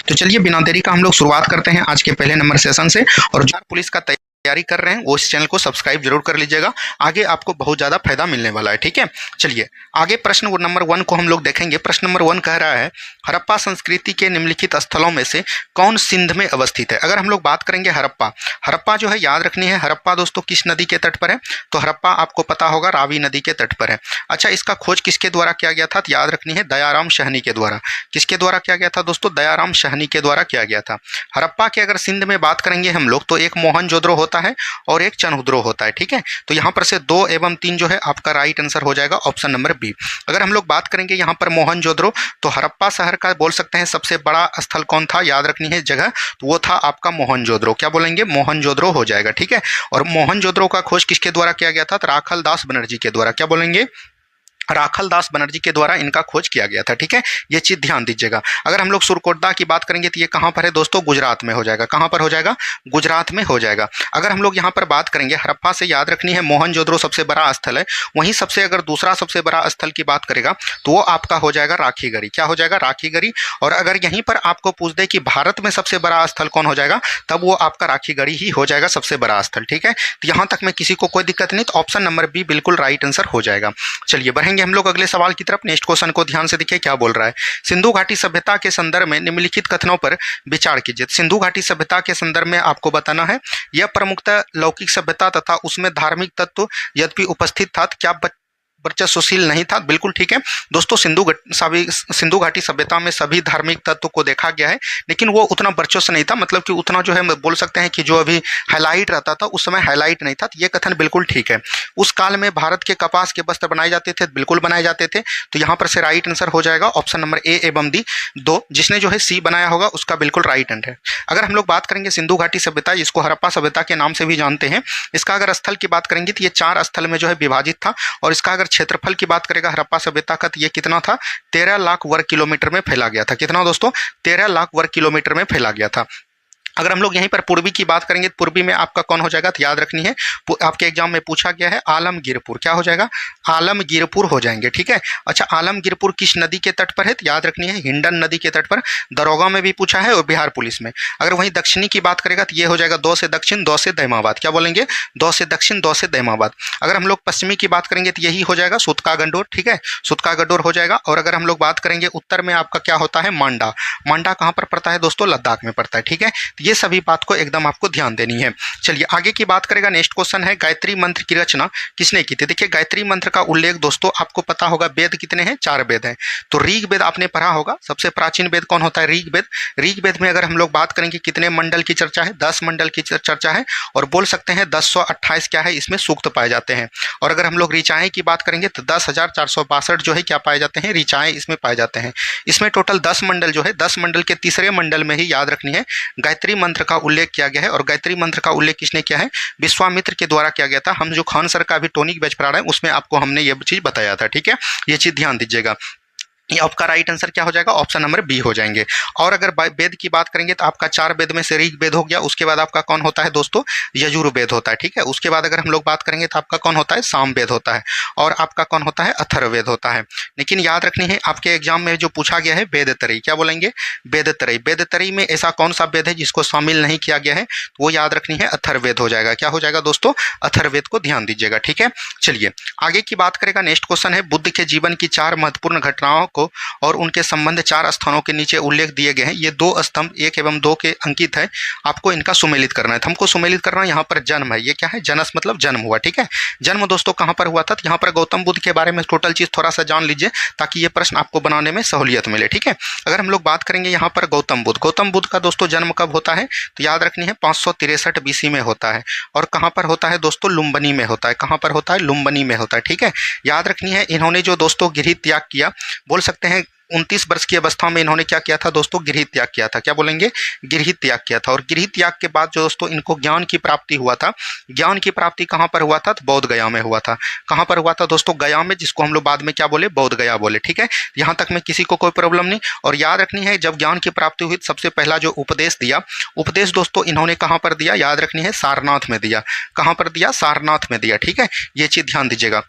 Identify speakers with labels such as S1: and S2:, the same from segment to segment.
S1: तो चलिए बिना देरी का हम लोग शुरुआत करते हैं आज के पहले नंबर सेशन से। और जो पुलिस का तैयारी कर रहे हैं वो इस चैनल को सब्सक्राइब जरूर कर लीजिएगा, आगे आपको बहुत ज़्यादा फायदा मिलने वाला है। ठीक है, चलिए आगे प्रश्न नंबर 1 को हम लोग देखेंगे। प्रश्न नंबर 1 कह रहा है हड़प्पा संस्कृति के निम्नलिखित स्थलों में से कौन सिंध में अवस्थित है। अगर हम लोग बात करेंगे हड़प्पा जो है याद रखनी है, हड़प्पा दोस्तों किस नदी के तट पर है, तो हड़प्पा आपको पता होगा रावी नदी के तट पर है। अच्छा, इसका खोज किसके द्वारा किया गया था, तो याद रखनी है दयाराम साहनी के द्वारा। किसके द्वारा किया गया था दोस्तों, दयाराम साहनी के द्वारा किया गया था। हड़प्पा के अगर सिंध में बात करेंगे हम लोग तो एक मोहनजोदड़ो होता है और एक चनहुद्रो होता है। ठीक है, तो यहाँ पर से 2 एवं 3 जो है आपका राइट आंसर हो जाएगा ऑप्शन नंबर बी। अगर हम लोग बात करेंगे यहाँ पर मोहनजोदड़ो, तो हड़प्पा शहर का बोल सकते हैं सबसे बड़ा स्थल कौन था, याद रखनी है जगह, तो वो था आपका मोहनजोदड़ो। क्या बोलेंगे, मोहनजोदड़ो हो जाएगा। ठीक है, और मोहनजोदड़ो का खोज किसके द्वारा किया गया था, तो राखल दास बनर्जी के द्वारा। क्या बोलेंगे, राखल दास बनर्जी के द्वारा इनका खोज किया गया था। ठीक है, ये चीज ध्यान दीजिएगा। अगर हम लोग सुरकोटदा की बात करेंगे तो ये कहाँ पर है दोस्तों, गुजरात में हो जाएगा। कहाँ पर हो जाएगा, गुजरात में हो जाएगा। अगर हम लोग यहाँ पर बात करेंगे हड़प्पा से, याद रखनी है मोहनजोदड़ो सबसे बड़ा स्थल है, वहीं सबसे अगर दूसरा सबसे बड़ा स्थल की बात करेगा तो वो आपका हो जाएगा राखीगढ़ी। क्या हो जाएगा, राखीगढ़ी। और अगर यहीं पर आपको पूछ दे कि भारत में सबसे बड़ा स्थल कौन हो जाएगा, तब वो आपका राखीगढ़ी ही हो जाएगा सबसे बड़ा स्थल। ठीक है, तो यहाँ तक में किसी को कोई दिक्कत नहीं, तो ऑप्शन नंबर बी बिल्कुल राइट आंसर हो जाएगा। चलिए बढ़ेंगे हम लोग अगले सवाल की तरफ। नेक्स्ट क्वेश्चन को ध्यान से देखिए क्या बोल रहा है। सिंधु घाटी सभ्यता के संदर्भ में निम्नलिखित कथनों पर विचार कीजिए। सिंधु घाटी सभ्यता के संदर्भ में आपको बताना है, यह प्रमुखतः लौकिक सभ्यता तथा उसमें धार्मिक तत्व यद्यपि उपस्थित था, क्या वर्चस्वशील नहीं था। बिल्कुल ठीक है दोस्तों, सिंधु घाटी सभ्यता में सभी धार्मिक तत्व को देखा गया है, लेकिन वो उतना वर्चस्व नहीं था, मतलब कि उतना जो है बोल सकते हैं कि जो अभी हाईलाइट रहता था उस समय हाईलाइट नहीं था। तो ये कथन बिल्कुल ठीक है। उस काल में भारत के कपास के वस्त्र बनाए जाते थे, बिल्कुल बनाए जाते थे। तो यहाँ पर से राइट आंसर हो जाएगा ऑप्शन नंबर ए एवं डी, 2 जिसने जो है सी बनाया होगा उसका बिल्कुल राइट आंसर है। अगर हम लोग बात करेंगे सिंधु घाटी सभ्यता, जिसको हड़प्पा सभ्यता के नाम से भी जानते हैं, इसका अगर स्थल की बात करेंगे तो ये 4 स्थल में जो है विभाजित था। और इसका अगर क्षेत्रफल की बात करेगा हड़प्पा सभ्यता का, तो ये कितना था, 13 लाख वर्ग किलोमीटर में फैला गया था। कितना दोस्तों, 13 लाख वर्ग किलोमीटर में फैला गया था। अगर हम लोग यहीं पर पूर्वी की बात करेंगे तो पूर्वी में आपका कौन हो जाएगा, तो याद रखनी है आपके एग्जाम में पूछा गया है आलमगीरपुर। क्या हो जाएगा, आलमगीरपुर हो जाएंगे। ठीक है, अच्छा आलमगीरपुर किस नदी के तट पर है, तो याद रखनी है हिंडन नदी के तट पर। दरोगा में भी पूछा है और बिहार पुलिस में। अगर वहीं दक्षिणी की बात करेगा तो ये हो जाएगा 2 से दक्षिण 2 से दैमाबाद। क्या बोलेंगे, 2 से दक्षिण 2 से दैमाबाद। अगर हम लोग पश्चिमी की बात करेंगे तो यही हो जाएगा सुतका गंडोर। ठीक है, सुतका गंडोर हो जाएगा। और अगर हम लोग बात करेंगे उत्तर में आपका क्या होता है, मांडा। मांडा कहाँ पर पड़ता है दोस्तों, लद्दाख में पड़ता है। ठीक है, ये सभी बात को एकदम आपको ध्यान देनी है। चलिए आगे की बात करेगा। नेक्स्ट क्वेश्चन है गायत्री मंत्र की रचना किसने की थी। देखिए गायत्री मंत्र का उल्लेख दोस्तों आपको पता होगा, वेद कितने हैं, 4 वेद हैं। तो ऋग वेद आपने पढ़ा होगा, सबसे प्राचीन वेद कौन होता है, ऋग वेद। ऋग वेद में अगर हम लोग बात करेंगे कितने मंडल की चर्चा है, 10 मंडल की चर्चा है। और बोल सकते हैं 1028 क्या है इसमें सूक्त पाए जाते हैं। और अगर हम लोग ऋचाएं की बात करेंगे तो 10,462 जो है क्या पाए जाते हैं, ऋचाएं इसमें पाए जाते हैं। इसमें टोटल 10 मंडल जो है, 10 मंडल के तीसरे मंडल में ही याद रखनी है गायत्री मंत्र का उल्लेख किया गया है। और गायत्री मंत्र का उल्लेख किसने किया है, विश्वामित्र के द्वारा किया गया था। हम जो खान सर का अभी टॉनिक बैच पढ़ा रहे हैं उसमें आपको हमने ये चीज बताया था। ठीक है, ये चीज ध्यान दीजिएगा। ये आपका राइट आंसर क्या हो जाएगा, ऑप्शन नंबर बी हो जाएंगे। और अगर वेद की बात करेंगे तो आपका 4 वेद में से ऋग वेद हो गया। उसके बाद आपका कौन होता है दोस्तों, यजुर्वेद होता है। ठीक है, उसके बाद अगर हम लोग बात करेंगे तो आपका कौन होता है, सामवेद होता है। और आपका कौन होता है, अथर्ववेद होता है। लेकिन याद रखनी है आपके एग्जाम में जो पूछा गया है वेदत्रयी। क्या बोलेंगे, वेदत्रयी। वेदत्रयी में ऐसा कौन सा वेद है जिसको शामिल नहीं किया गया है, वो याद रखनी है अथर्ववेद हो जाएगा। क्या हो जाएगा दोस्तों, अथर्ववेद को ध्यान दीजिएगा। ठीक है, चलिए आगे की बात करेगा। नेक्स्ट क्वेश्चन है बुद्ध के जीवन की 4 महत्वपूर्ण घटनाओं को और उनके संबंध 4 स्थानों के नीचे उल्लेख दिए गए हैं। ये 2 स्तंभ 1 एवं 2 के अंकित है, आपको इनका सुमेलित करना है। तो हमको सुमेलित करना है, यहाँ पर जन्म है, ये क्या है, जनस मतलब जन्म हुआ। ठीक है, जन्म दोस्तों कहाँ पर हुआ था, तो यहाँ पर गौतम बुद्ध के बारे में टोटल चीज थोड़ा सा जान लीजिए ताकि ये प्रश्न आपको बनाने में सहूलियत मिले। ठीक है, अगर हम लोग बात करेंगे यहाँ पर गौतम बुद्ध का दोस्तों जन्म कब होता है, तो याद रखनी है 563 BC में होता है। और कहाँ पर होता है दोस्तों, लुम्बिनी में होता है। कहाँ पर होता है, लुम्बिनी में होता है। ठीक है, याद रखनी है इन्होंने जो दोस्तों गृह त्याग किया, बोल सकते हैं 29 वर्ष की अवस्था में इन्होंने क्या किया था दोस्तों, गृह त्याग किया था। क्या बोलेंगे, गृह त्याग किया था। और गृह त्याग के बाद जो दोस्तों इनको ज्ञान की प्राप्ति हुआ था। ज्ञान की प्राप्ति कहाँ पर हुआ था, तो बोध गया में हुआ था। कहाँ पर हुआ था दोस्तों, गया में, जिसको हम लोग बाद में क्या बोले, बोध गया बोले। ठीक है, यहाँ तक में किसी को कोई प्रॉब्लम नहीं। और याद रखनी है जब ज्ञान की प्राप्ति हुई सबसे पहला जो उपदेश दिया, उपदेश दोस्तों इन्होंने कहाँ पर दिया, याद रखनी है सारनाथ में दिया। कहाँ पर दिया, सारनाथ में दिया। ठीक है, ये चीज ध्यान दीजिएगा।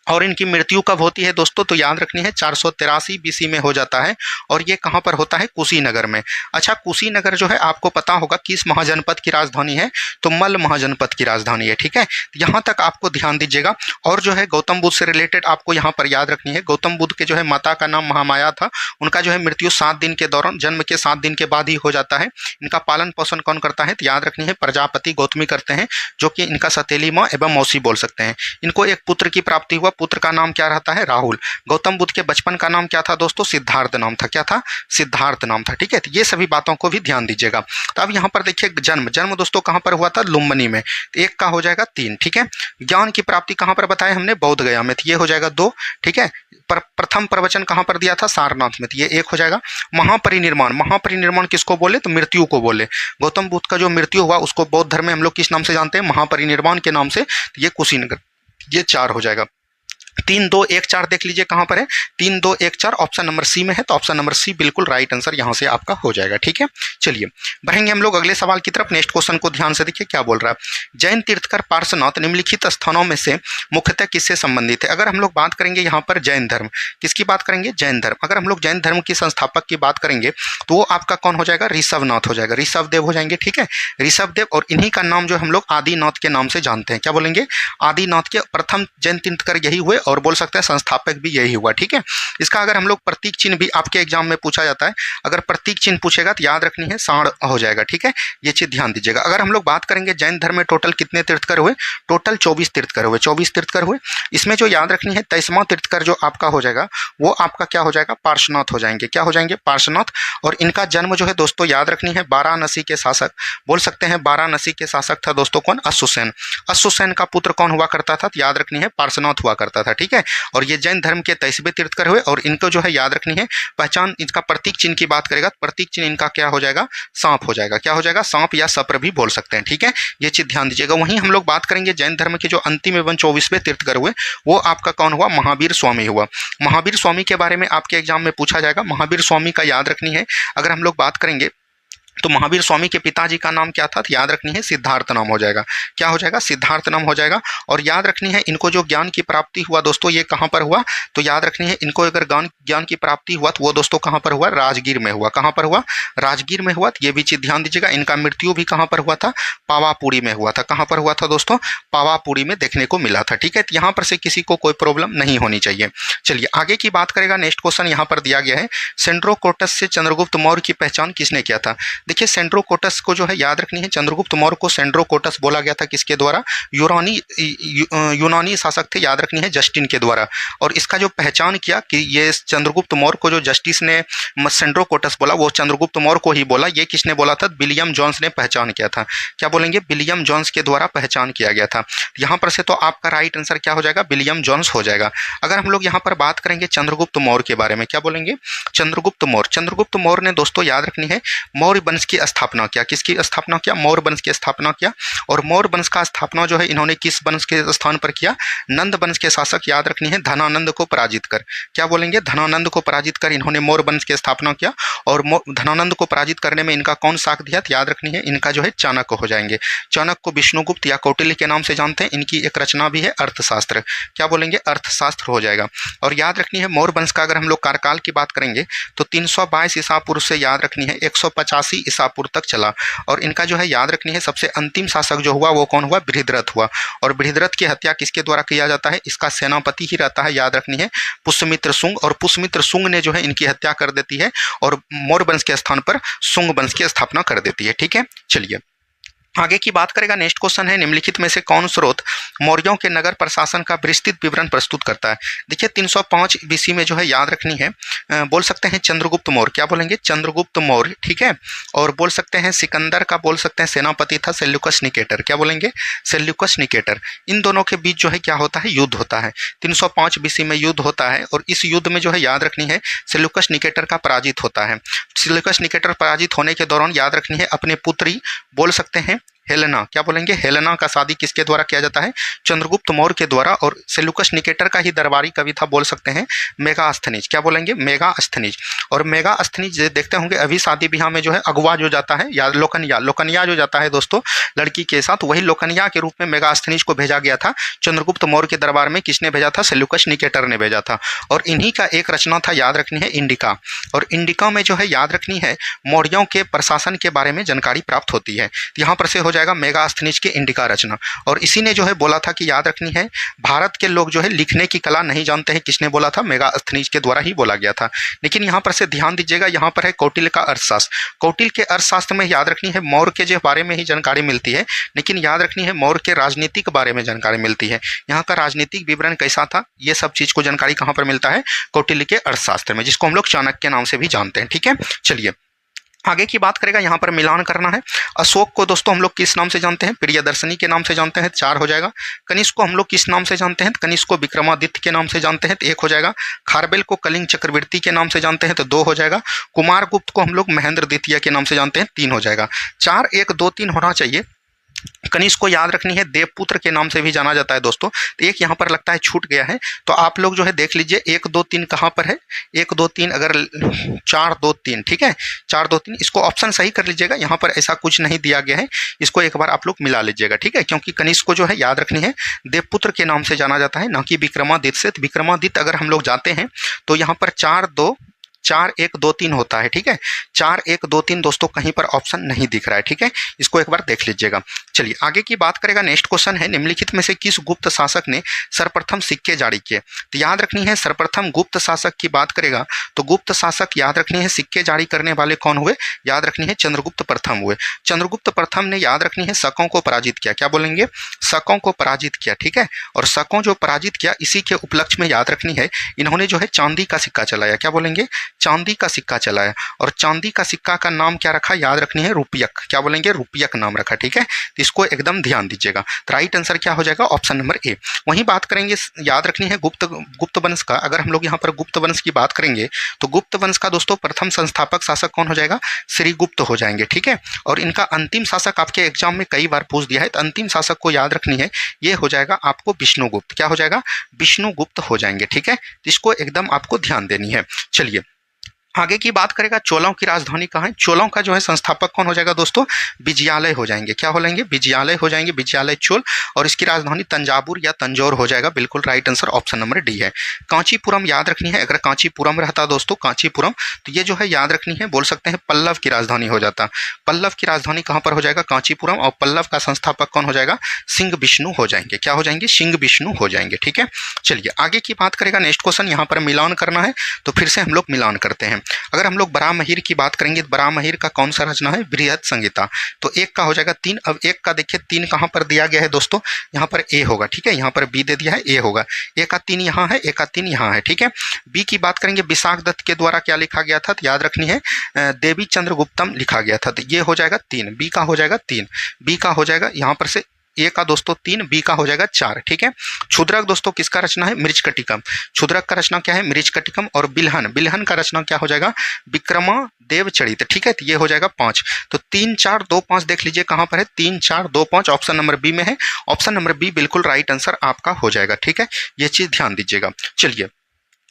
S1: और इनकी मृत्यु कब होती है दोस्तों, तो याद रखनी है 483 बीसी में हो जाता है। और ये कहाँ पर होता है, कुशीनगर में। अच्छा, कुशीनगर जो है आपको पता होगा किस महाजनपद की राजधानी है, तो मल्ल महाजनपद की राजधानी है। ठीक है, यहाँ तक आपको ध्यान दीजिएगा। और जो है गौतम बुद्ध से रिलेटेड आपको यहाँ पर याद रखनी है, गौतम बुद्ध के जो है माता का नाम महामाया था। उनका जो है मृत्यु 7 दिन के दौरान, जन्म के 7 दिन के बाद ही हो जाता है। इनका पालन पोषण कौन करता है, तो याद रखनी है प्रजापति गौतमी करते हैं, जो कि इनका सतीली माँ एवं मौसी बोल सकते हैं। इनको एक पुत्र की प्राप्ति हुआ, पुत्र का नाम क्या रहता है, राहुल। गौतम बुद्ध के बचपन का नाम क्या था दोस्तों, सिद्धार्थ नाम था। क्या था, सिद्धार्थ नाम था। ठीक है, तो ये सभी बातों को भी ध्यान दीजिएगा। तो अब यहाँ पर देखिए जन्म, जन्म दोस्तों कहाँ पर हुआ था, लुम्बिनी में। तो एक का हो जाएगा 3। ठीक है, ज्ञान की प्राप्ति कहाँ पर बताया हमने, बोध गया में, तो ये हो जाएगा 2। ठीक है, प्रथम प्रवचन कहाँ पर दिया था, सारनाथ में, तो ये 1 हो जाएगा। महापरिनिर्वाण, महापरिनिर्वाण किसको बोले, तो मृत्यु को बोले। गौतम बुद्ध का जो मृत्यु हुआ उसको बौद्ध धर्म में हम लोग किस नाम से जानते हैं, महापरिनिर्वाण के नाम से। तो ये कुशीनगर, ये 4 हो जाएगा। 3 2 1 4 देख लीजिए कहाँ पर है, 3 2 1 4 ऑप्शन नंबर सी में है, तो ऑप्शन नंबर सी बिल्कुल राइट आंसर यहाँ से आपका हो जाएगा। ठीक है, चलिए बढ़ेंगे हम लोग अगले सवाल की तरफ। नेक्स्ट क्वेश्चन को ध्यान से देखिए क्या बोल रहा है। जैन तीर्थकर पार्श्वनाथ निम्नलिखित स्थानों में से मुख्यतः किससे संबंधित है। अगर हम लोग बात करेंगे यहाँ पर जैन धर्म, किसकी बात करेंगे, जैन धर्म। अगर हम लोग जैन धर्म की संस्थापक की बात करेंगे तो वो आपका कौन हो जाएगा, ऋषभनाथ हो जाएगा, ऋषभदेव हो जाएंगे। ठीक है, ऋषभदेव, और इन्हीं का नाम जो हम लोग आदिनाथ के नाम से जानते हैं। क्या बोलेंगे, आदिनाथ के प्रथम जैन तीर्थकर यही हुए, और बोल सकते हैं संस्थापक भी यही हुआ। ठीक है, इसका अगर हम लोग प्रतीक चिन्ह भी आपके एग्जाम में पूछा जाता है, अगर प्रतीक चिन्ह पूछेगा तो याद रखनी है साण हो जाएगा। ठीक है, ये चीज ध्यान दीजिएगा। अगर हम लोग बात करेंगे जैन धर्म में टोटल कितने तीर्थकर हुए, टोटल 24 तीर्थकर हुए, 24 तीर्थकर हुए। इसमें जो याद रखनी है 23वां तीर्थकर जो आपका हो जाएगा वो आपका क्या हो जाएगा, पार्श्वनाथ हो जाएंगे। क्या हो जाएंगे, पार्श्वनाथ। और इनका जन्म जो है दोस्तों याद रखनी है वाराणसी के शासक, बोल सकते हैं वाराणसी के शासक था दोस्तों कौन, अश्वसेन। अश्वसेन का पुत्र कौन हुआ करता था, याद रखनी है पार्श्वनाथ हुआ करता था। ठीक है, और ये जैन धर्म के 23वें तीर्थकर हुए। और इनको जो है याद रखनी है पहचान, इसका प्रतीक चिन्ह की बात करेगा, प्रतीक चिन्ह इनका क्या हो जाएगा, सांप हो जाएगा। क्या हो जाएगा, सांप या सप्र भी बोल सकते हैं। ठीक है, ये चीज ध्यान दीजिएगा। वहीं हम लोग बात करेंगे जैन धर्म के जो अंतिम एवं 24वें तीर्थकर हुए, वो आपका कौन हुआ, महावीर स्वामी हुआ। महावीर स्वामी के बारे में आपके एग्जाम में पूछा जाएगा। महावीर स्वामी का याद रखनी है, अगर हम लोग बात करेंगे तो महावीर स्वामी के पिताजी का नाम क्या था, तो याद रखनी है सिद्धार्थ नाम हो जाएगा। क्या हो जाएगा, सिद्धार्थ नाम हो जाएगा। और याद रखनी है इनको जो ज्ञान की प्राप्ति हुआ दोस्तों, ये कहाँ पर हुआ, तो याद रखनी है इनको अगर ज्ञान की प्राप्ति हुआ तो वो दोस्तों कहाँ पर हुआ, राजगीर में हुआ। कहाँ पर हुआ, राजगीर में हुआ। तो ये भी चीज ध्यान दीजिएगा। इनका मृत्यु भी कहाँ पर हुआ था, पावापुरी में हुआ था। कहाँ पर हुआ था दोस्तों, पावापुरी में देखने को मिला था। ठीक है, तो यहाँ पर से किसी को कोई प्रॉब्लम नहीं होनी चाहिए। चलिए आगे की बात करेगा। नेक्स्ट क्वेश्चन यहाँ पर दिया गया है, सेंड्रोकोटस से चंद्रगुप्त मौर्य की पहचान किसने किया था। देखिए सेंड्रोकोटस को जो है याद रखनी है, चंद्रगुप्त मौर्य को सेंड्रोकोटस बोला गया था किसके द्वारा, यूनानी शासक थे, याद रखनी है जस्टिन के द्वारा। और इसका जो पहचान किया कि ये चंद्रगुप्त मौर्य को जो जस्टिस ने सेंड्रोकोटस बोला, वो चंद्रगुप्त मौर्य को ही बोला। ये किसने बोला था, विलियम जॉन्स ने पहचान किया था। क्या बोलेंगे, विलियम जॉन्स के द्वारा पहचान किया गया था। यहाँ पर से तो आपका राइट आंसर क्या हो जाएगा, विलियम जॉन्स हो जाएगा। अगर हम लोग यहाँ पर बात करेंगे चंद्रगुप्त मौर्य के बारे में, क्या बोलेंगे, चंद्रगुप्त मौर्य। चंद्रगुप्त मौर्य ने दोस्तों याद रखनी है मौर्य वंश की स्थापना किया। किसकी स्थापना किया, मौर्य वंश की स्थापना किया। और मौर्य वंश का स्थापना जो है इन्होंने किस वंश के स्थान पर किया, नंद वंश के शासक याद रखनी है धनानंद को पराजित कर। क्या बोलेंगे, धनानंद को पराजित कर इन्होंने मौर्य वंश की स्थापना किया। और धनानंद को पराजित करने में इनका कौन साथ दिया, याद रखनी है इनका जो है चाणक्य हो जाएंगे। चाणक्य को विष्णुगुप्त या कौटिल्य के नाम से जानते हैं। इनकी एक रचना भी है अर्थशास्त्र। क्या बोलेंगे, अर्थशास्त्र हो जाएगा। और याद रखनी है मौर्य वंश का अगर हम लोग कार्यकाल की बात करेंगे तो 322 ईसा पूर्व से याद रखनी है 185 ईसा पूर्व तक चला। और इनका जो है याद रखनी है सबसे अंतिम शासक जो हुआ वो कौन हुआ, बृहद्रथ हुआ। और बृहद्रथ की हत्या किसके द्वारा किया जाता है, इसका सेनापति ही रहता है, याद रखनी है पुष्यमित्र शुंग। और पुष्यमित्र शुंग ने जो है इनकी हत्या कर देती है और मौर्य वंश के स्थान पर शुंग वंश की स्थापना कर देती है। ठीक है, चलिए आगे की बात करेगा। नेक्स्ट क्वेश्चन है, निम्नलिखित में से कौन स्रोत मौर्यों के नगर प्रशासन का विस्तृत विवरण प्रस्तुत करता है। देखिए 305 बीसी में जो है याद रखनी है बोल सकते हैं चंद्रगुप्त मौर्य। क्या बोलेंगे, चंद्रगुप्त मौर्य। ठीक है, और बोल सकते हैं सिकंदर का बोल सकते हैं सेनापति था सेल्यूकस निकेटर। क्या बोलेंगे, सेल्यूकस निकेटर। इन दोनों के बीच जो है क्या होता है, युद्ध होता है। 305 बीसी में युद्ध होता है और इस युद्ध में जो है याद रखनी है सेल्यूकस निकेटर का पराजित होता है। सेल्यूकस निकेटर पराजित होने के दौरान याद रखनी है अपने पुत्री बोल सकते हैं हेलेना, क्या बोलेंगे, हेलेना का शादी किसके द्वारा किया जाता है, चंद्रगुप्त मौर्य के द्वारा। और सेल्यूकस निकेटर का ही दरबारी कवि था, बोल सकते हैं मेगास्थनीज, क्या बोलेंगे, मेगास्थनीज। और मेगास्थनीज देखते होंगे अभी शादी ब्याह में जो है अगवा जो जाता है, या लोकनिया जो जाता है दोस्तों लड़की के साथ, वही लोकनिया के रूप में मेगास्थनीज को भेजा गया था चंद्रगुप्त मौर्य के दरबार में। किसने भेजा था, सेल्यूकस निकेटर ने भेजा था। और इन्हीं का एक रचना था, याद रखनी है, इंडिका। और इंडिका में जो है याद रखनी है मौर्यों के प्रशासन के बारे में जानकारी प्राप्त होती है। तो यहाँ पर से हो जाएगा मेगास्थनीज की इंडिका रचना। और इसी ने जो है बोला था कि याद रखनी है भारत के लोग जो है लिखने की कला नहीं जानते हैं, किसने बोला था, मेगास्थनीज के द्वारा ही बोला गया था। लेकिन यहाँ पर से ध्यान दीजिएगा, यहाँ पर है कौटिल्य का अर्थशास्त्र। कौटिल्य के अर्थशास्त्र में याद रखनी है मौर्य के जो बारे में ही जानकारी मिलती है, लेकिन याद रखनी है मौर्य के राजनीति के बारे में जानकारी मिलती है। यहाँ का राजनीतिक विवरण कैसा था, ये सब चीज को जानकारी कहाँ पर मिलता है, कौटिल्य के अर्थशास्त्र में, जिसको हम लोग चाणक्य के नाम से भी जानते हैं। ठीक है, चलिए आगे की बात करेगा। यहाँ पर मिलान करना है। अशोक को दोस्तों हम लोग किस नाम से जानते हैं, प्रियदर्शनी के नाम से जानते हैं, 4 हो जाएगा। कनिष्क को हम लोग किस नाम से जानते हैं, कनिष्क को विक्रमादित्य के नाम से जानते हैं, तो 1 हो जाएगा। खारबेल को कलिंग चक्रवर्ती के नाम से जानते हैं, तो 2 हो जाएगा। कुमारगुप्त को हम लोग महेंद्र द्वितीय के नाम से जानते हैं, 3 हो जाएगा। 4 1 2 3 होना चाहिए। कनिष्क को याद रखनी है देवपुत्र के नाम से भी जाना जाता है दोस्तों। तो एक यहाँ पर लगता है छूट गया है, तो आप लोग जो है देख लीजिए 1 2 3 कहाँ पर है, 1 2 3 अगर 4 2 3, ठीक है 4 2 3, इसको ऑप्शन सही कर लीजिएगा। यहाँ पर ऐसा कुछ नहीं दिया गया है, इसको एक बार आप लोग मिला लीजिएगा, ठीक है। क्योंकि कनिष्क को जो है याद रखनी है देवपुत्र के नाम से जाना जाता है, ना कि विक्रमादित्य से। विक्रमादित्य अगर हम लोग जाते हैं तो यहाँ पर 4 1 2 3 होता है, ठीक है। 4 1 2 3 दोस्तों कहीं पर ऑप्शन नहीं दिख रहा है, ठीक है, इसको एक बार देख लीजिएगा। चलिए आगे की बात करेगा। नेक्स्ट क्वेश्चन है, निम्नलिखित में से किस गुप्त शासक ने सर्वप्रथम सिक्के जारी किए। तो याद रखनी है सर्वप्रथम गुप्त शासक की बात करेगा तो गुप्त शासक याद रखनी है सिक्के जारी करने वाले कौन हुए, याद रखनी है चंद्रगुप्त प्रथम हुए। चंद्रगुप्त प्रथम ने याद रखनी है शकों को पराजित किया, क्या बोलेंगे, शकों को पराजित किया, ठीक है। और शकों जो पराजित किया इसी के उपलक्ष्य में याद रखनी है इन्होंने जो है चांदी का सिक्का चलाया, क्या बोलेंगे, चांदी का सिक्का चलाया। और चांदी का सिक्का का नाम क्या रखा, याद रखनी है रुपयक, क्या बोलेंगे, रुपयक नाम रखा, ठीक है। तो इसको एकदम ध्यान दीजिएगा। तो राइट आंसर क्या हो जाएगा, ऑप्शन नंबर ए। वहीं बात करेंगे, याद रखनी है गुप्त वंश का। अगर हम लोग यहाँ पर गुप्त वंश की बात करेंगे तो गुप्त वंश का दोस्तों प्रथम संस्थापक शासक कौन हो जाएगा, श्रीगुप्त हो जाएंगे, ठीक है। और इनका अंतिम शासक आपके एग्जाम में कई बार पूछ दिया है, तो अंतिम शासक को याद रखनी है, ये हो जाएगा आपको विष्णुगुप्त, क्या हो जाएगा, विष्णुगुप्त हो जाएंगे, ठीक है। इसको एकदम आपको ध्यान देनी है। चलिए आगे की बात करेगा, चोलों की राजधानी कहाँ है। चोलों का जो है संस्थापक कौन हो जाएगा दोस्तों, विजयालय हो जाएंगे, क्या हो जाएंगे, विजयालय हो जाएंगे, विजयालय चोल। और इसकी राजधानी तंजावुर या तंजौर हो जाएगा, बिल्कुल right answer option number D है। कांचीपुरम याद रखनी है, अगर कांचीपुरम रहता दोस्तों कांचीपुरम, तो ये जो है याद रखनी है, बोल सकते हैं पल्लव की राजधानी हो जाता। पल्लव की राजधानी कहाँ पर हो जाएगा, कांचीपुरम। और पल्लव का संस्थापक कौन हो जाएगा, सिंह विष्णु हो जाएंगे, क्या हो जाएंगे, सिंह विष्णु हो जाएंगे, ठीक है। चलिए आगे की बात करेगा। नेक्स्ट क्वेश्चन यहाँ पर मिलान करना है, तो फिर से हम लोग मिलान करते हैं। अगर हम लोग बरामहीर की बात करेंगे तो बरामहीर का कौन सा रचना है, बृहद संहिता। तो 1 का हो जाएगा 3। अब 1 का देखिए 3 कहाँ पर दिया गया है दोस्तों, यहाँ पर ए होगा, ठीक है, यहाँ पर बी दे दिया है, ए होगा। ए का 3 यहाँ है, ए का 3 यहाँ है, ठीक है। बी की बात करेंगे, विशाख दत्त के द्वारा क्या लिखा गया था, तो याद रखनी है देवी चंद्रगुप्तम लिखा गया था, तो ये हो जाएगा 3। बी का हो जाएगा 3, बी का हो जाएगा यहाँ पर से ए का दोस्तों 3, बी का हो जाएगा 4, ठीक है। क्षुद्रक दोस्तों किसका रचना है, मृच्छकटिकम। क्षुद्रक का रचना क्या है, मृच्छकटिकम। और बिल्हन, बिल्हन का रचना क्या हो जाएगा, विक्रमादेव चरित, ठीक है। तो ये हो जाएगा 5। तो 3 4 2 5 देख लीजिए कहाँ पर है, 3 4 2 5 ऑप्शन नंबर बी में है। ऑप्शन नंबर बी बिल्कुल राइट आंसर आपका हो जाएगा, ठीक है, ये चीज ध्यान दीजिएगा। चलिए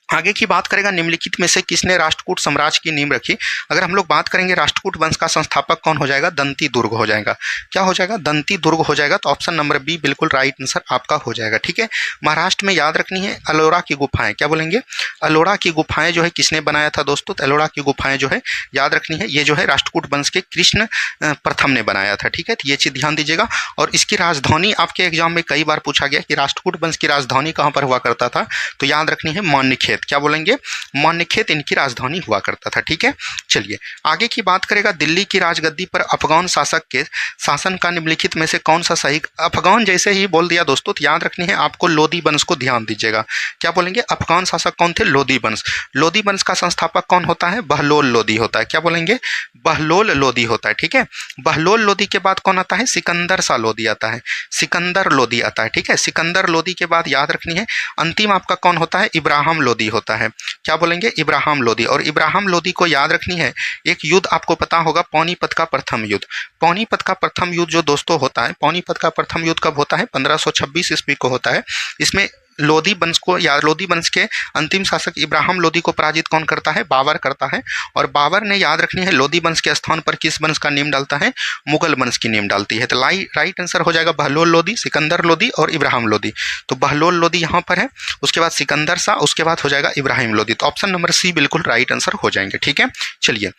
S1: आगे की बात करेगा, निम्नलिखित में से किसने राष्ट्रकूट साम्राज्य की नींव रखी। अगर हम लोग बात करेंगे राष्ट्रकूट वंश का संस्थापक कौन हो जाएगा, दंती दुर्ग हो जाएगा, क्या हो जाएगा, दंती दुर्ग हो जाएगा। तो ऑप्शन नंबर बी बिल्कुल राइट आंसर आपका हो जाएगा, ठीक है। महाराष्ट्र में याद रखनी है अलोरा की गुफाएं, क्या बोलेंगे, अलोरा की गुफाएं जो है किसने बनाया था दोस्तों, तो अलोरा की गुफाएं जो है याद रखनी है, ये जो है राष्ट्रकूट वंश के कृष्ण प्रथम ने बनाया था, ठीक है। तो ये चीज ध्यान दीजिएगा। और इसकी राजधानी आपके एग्जाम में कई बार पूछा गया कि राष्ट्रकूट वंश की राजधानी कहाँ पर हुआ करता था, तो याद रखनी है मान्यखेत, क्या बोलेंगे, मान्यखेत इनकी राजधानी हुआ करता था, ठीक है। चलिए आगे की बात करेगा, दिल्ली की राजगद्दी पर अफगान शासक के शासन का निम्नलिखित में से कौन सा सही। अफगान जैसे ही बोल दिया दोस्तों, तो याद रखनी है आपको लोदी वंश को ध्यान दीजिएगा। क्या बोलेंगे, अफगान शासक कौन थे, लोदी वंश। लोदी वंश का संस्थापक कौन होता है, बहलोल लोदी होता है, क्या बोलेंगे, बहलोल लोदी होता है, ठीक है। बहलोल लोदी के बाद कौन आता है, सिकंदर शाह लोदी आता है, सिकंदर लोदी आता है, ठीक है। सिकंदर लोदी के बाद याद रखनी है अंतिम आपका कौन होता है, इब्राहिम लोदी लोदी होता है। क्या बोलेंगे? इब्राहिम लोदी। और इब्राहिम लोदी को याद रखनी है, एक युद्ध आपको पता होगा, पानीपत का प्रथम युद्ध। पानीपत का प्रथम युद्ध जो दोस्तों होता है, पानीपत का प्रथम युद्ध कब होता है? 1526 ईस्वी को होता है। इसमें लोदी वंश को, या लोदी वंश के अंतिम शासक इब्राहिम लोदी को पराजित कौन करता है? बाबर करता है। और बाबर ने, याद रखनी है, लोदी वंश के स्थान पर किस वंश का नींव डालता है? मुगल वंश की नींव डालती है। तो राइट आंसर हो जाएगा बहलोल लोदी, सिकंदर लोदी और इब्राहिम लोदी। तो बहलोल लोदी यहाँ पर है, उसके बाद सिकंदर शाह, उसके बाद हो जाएगा इब्राहिम लोदी। तो ऑप्शन नंबर सी बिल्कुल राइट आंसर हो जाएंगे। ठीक है, चलिए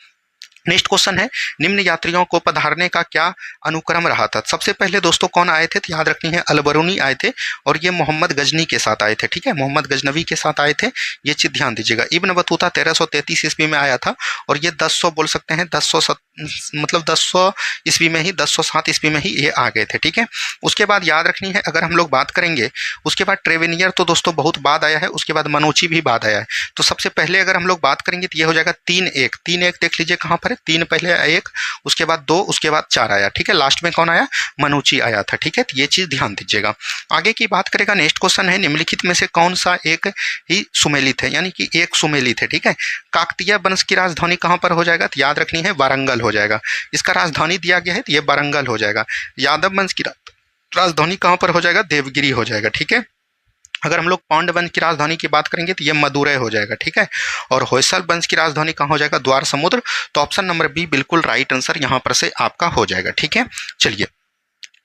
S1: नेक्स्ट क्वेश्चन है, निम्न यात्रियों को पधारने का क्या अनुक्रम रहा था? सबसे पहले दोस्तों कौन आए थे? तो याद रखनी है, अलबरूनी आए थे और ये मोहम्मद गजनी के साथ आए थे। ठीक है, मोहम्मद गजनवी के साथ आए थे, ये चीज ध्यान दीजिएगा। इब्न बतूता 1333 ईस्वी में आया था और ये 1000 बोल सकते हैं, 1100 ईस्वी में ही, 1107 ईस्वी में ही ये आ गए थे। ठीक है, उसके बाद याद रखनी है, अगर हम लोग बात करेंगे, उसके बाद ट्रेवेनियर तो दोस्तों बहुत बाद आया है, उसके बाद मनोची भी बाद आया है। तो सबसे पहले अगर हम लोग बात करेंगे तो ये हो जाएगा 3-1। 3-1 देख लीजिए कहाँ पर है, 3 पहले 1, उसके बाद 2, उसके बाद 4 आया। ठीक है, लास्ट में कौन आया? मनूची आया था। ठीक है, तो ये चीज ध्यान दीजिएगा। आगे की बात करेगा, नेक्स्ट क्वेश्चन है, निम्नलिखित में से कौन सा एक ही सुमेलित है, यानी कि एक सुमेलित है। ठीक है, काकतीय वंश की राजधानी कहाँ पर हो जाएगा? तो याद रखनी है, वारंगल हो जाएगा। इसका राजधानी दिया गया है तो ये वारंगल हो जाएगा। यादव वंश की राजधानी कहाँ पर हो जाएगा? देवगिरी हो जाएगा। ठीक है, अगर हम लोग पांड्य वंश की राजधानी की बात करेंगे तो ये मदुरै हो जाएगा। ठीक है, और होयसल वंश की राजधानी कहाँ हो जाएगा? द्वार समुद्र। तो ऑप्शन नंबर बी बिल्कुल राइट आंसर यहाँ पर से आपका हो जाएगा। ठीक है, चलिए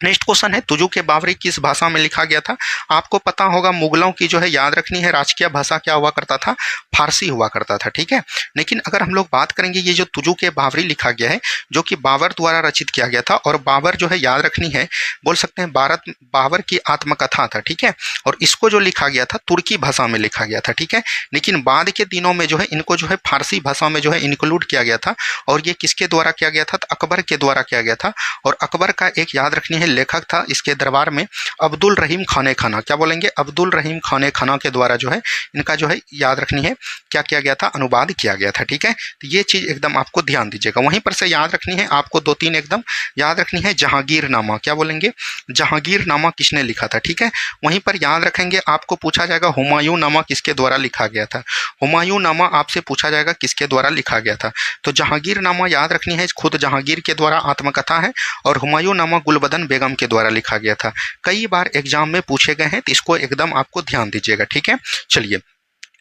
S1: नेक्स्ट क्वेश्चन है, तुजु के बावरी किस भाषा में लिखा गया था? आपको पता होगा मुगलों की जो है, याद रखनी है, राजकीय भाषा क्या हुआ करता था? फारसी हुआ करता था। ठीक है, लेकिन अगर हम लोग बात करेंगे, ये जो तुजु के बावरी लिखा गया है, जो कि बाबर द्वारा रचित किया गया था, और बाबर जो है, याद रखनी है, बोल सकते हैं बाबर की आत्मकथा था। ठीक है, और इसको जो लिखा गया था तुर्की भाषा में लिखा गया था। ठीक है, लेकिन बाद के दिनों में जो है इनको जो है फारसी भाषा में जो है इंक्लूड किया गया था। और ये किसके द्वारा किया गया था? तो अकबर के द्वारा किया गया था। और अकबर का एक, याद रखनी है, लेखक था इसके दरबार में, अब्दुल रहीम खाने खाना। क्या बोलेंगे? अब्दुल रहीम खाने खाना के द्वारा जो है इनका जो है, याद रखनी है, क्या किया गया था? अनुवाद किया गया था। ठीक है, तो ये चीज एकदम आपको ध्यान दीजिएगा। वहीं पर से याद रखनी है आपको 2-3 एकदम याद रखनी है, जहांगीर नामा। क्या बोलेंगे? जहांगीर नामा किसने लिखा था? ठीक है, वहीं पर याद रखेंगे, आपको पूछा जाएगा हुमायूं नामा किसके द्वारा लिखा गया था? हुमायूं नामा आपसे पूछा जाएगा किसके द्वारा लिखा गया था? तो जहांगीर नामा याद रखनी है, खुद जहांगीर के द्वारा आत्मकथा है, और हुमायूं नामा गुलबदन बेगम के द्वारा लिखा गया था। कई बार एग्जाम में पूछे गए हैं, तो इसको एकदम आपको ध्यान दीजिएगा। ठीक है, चलिए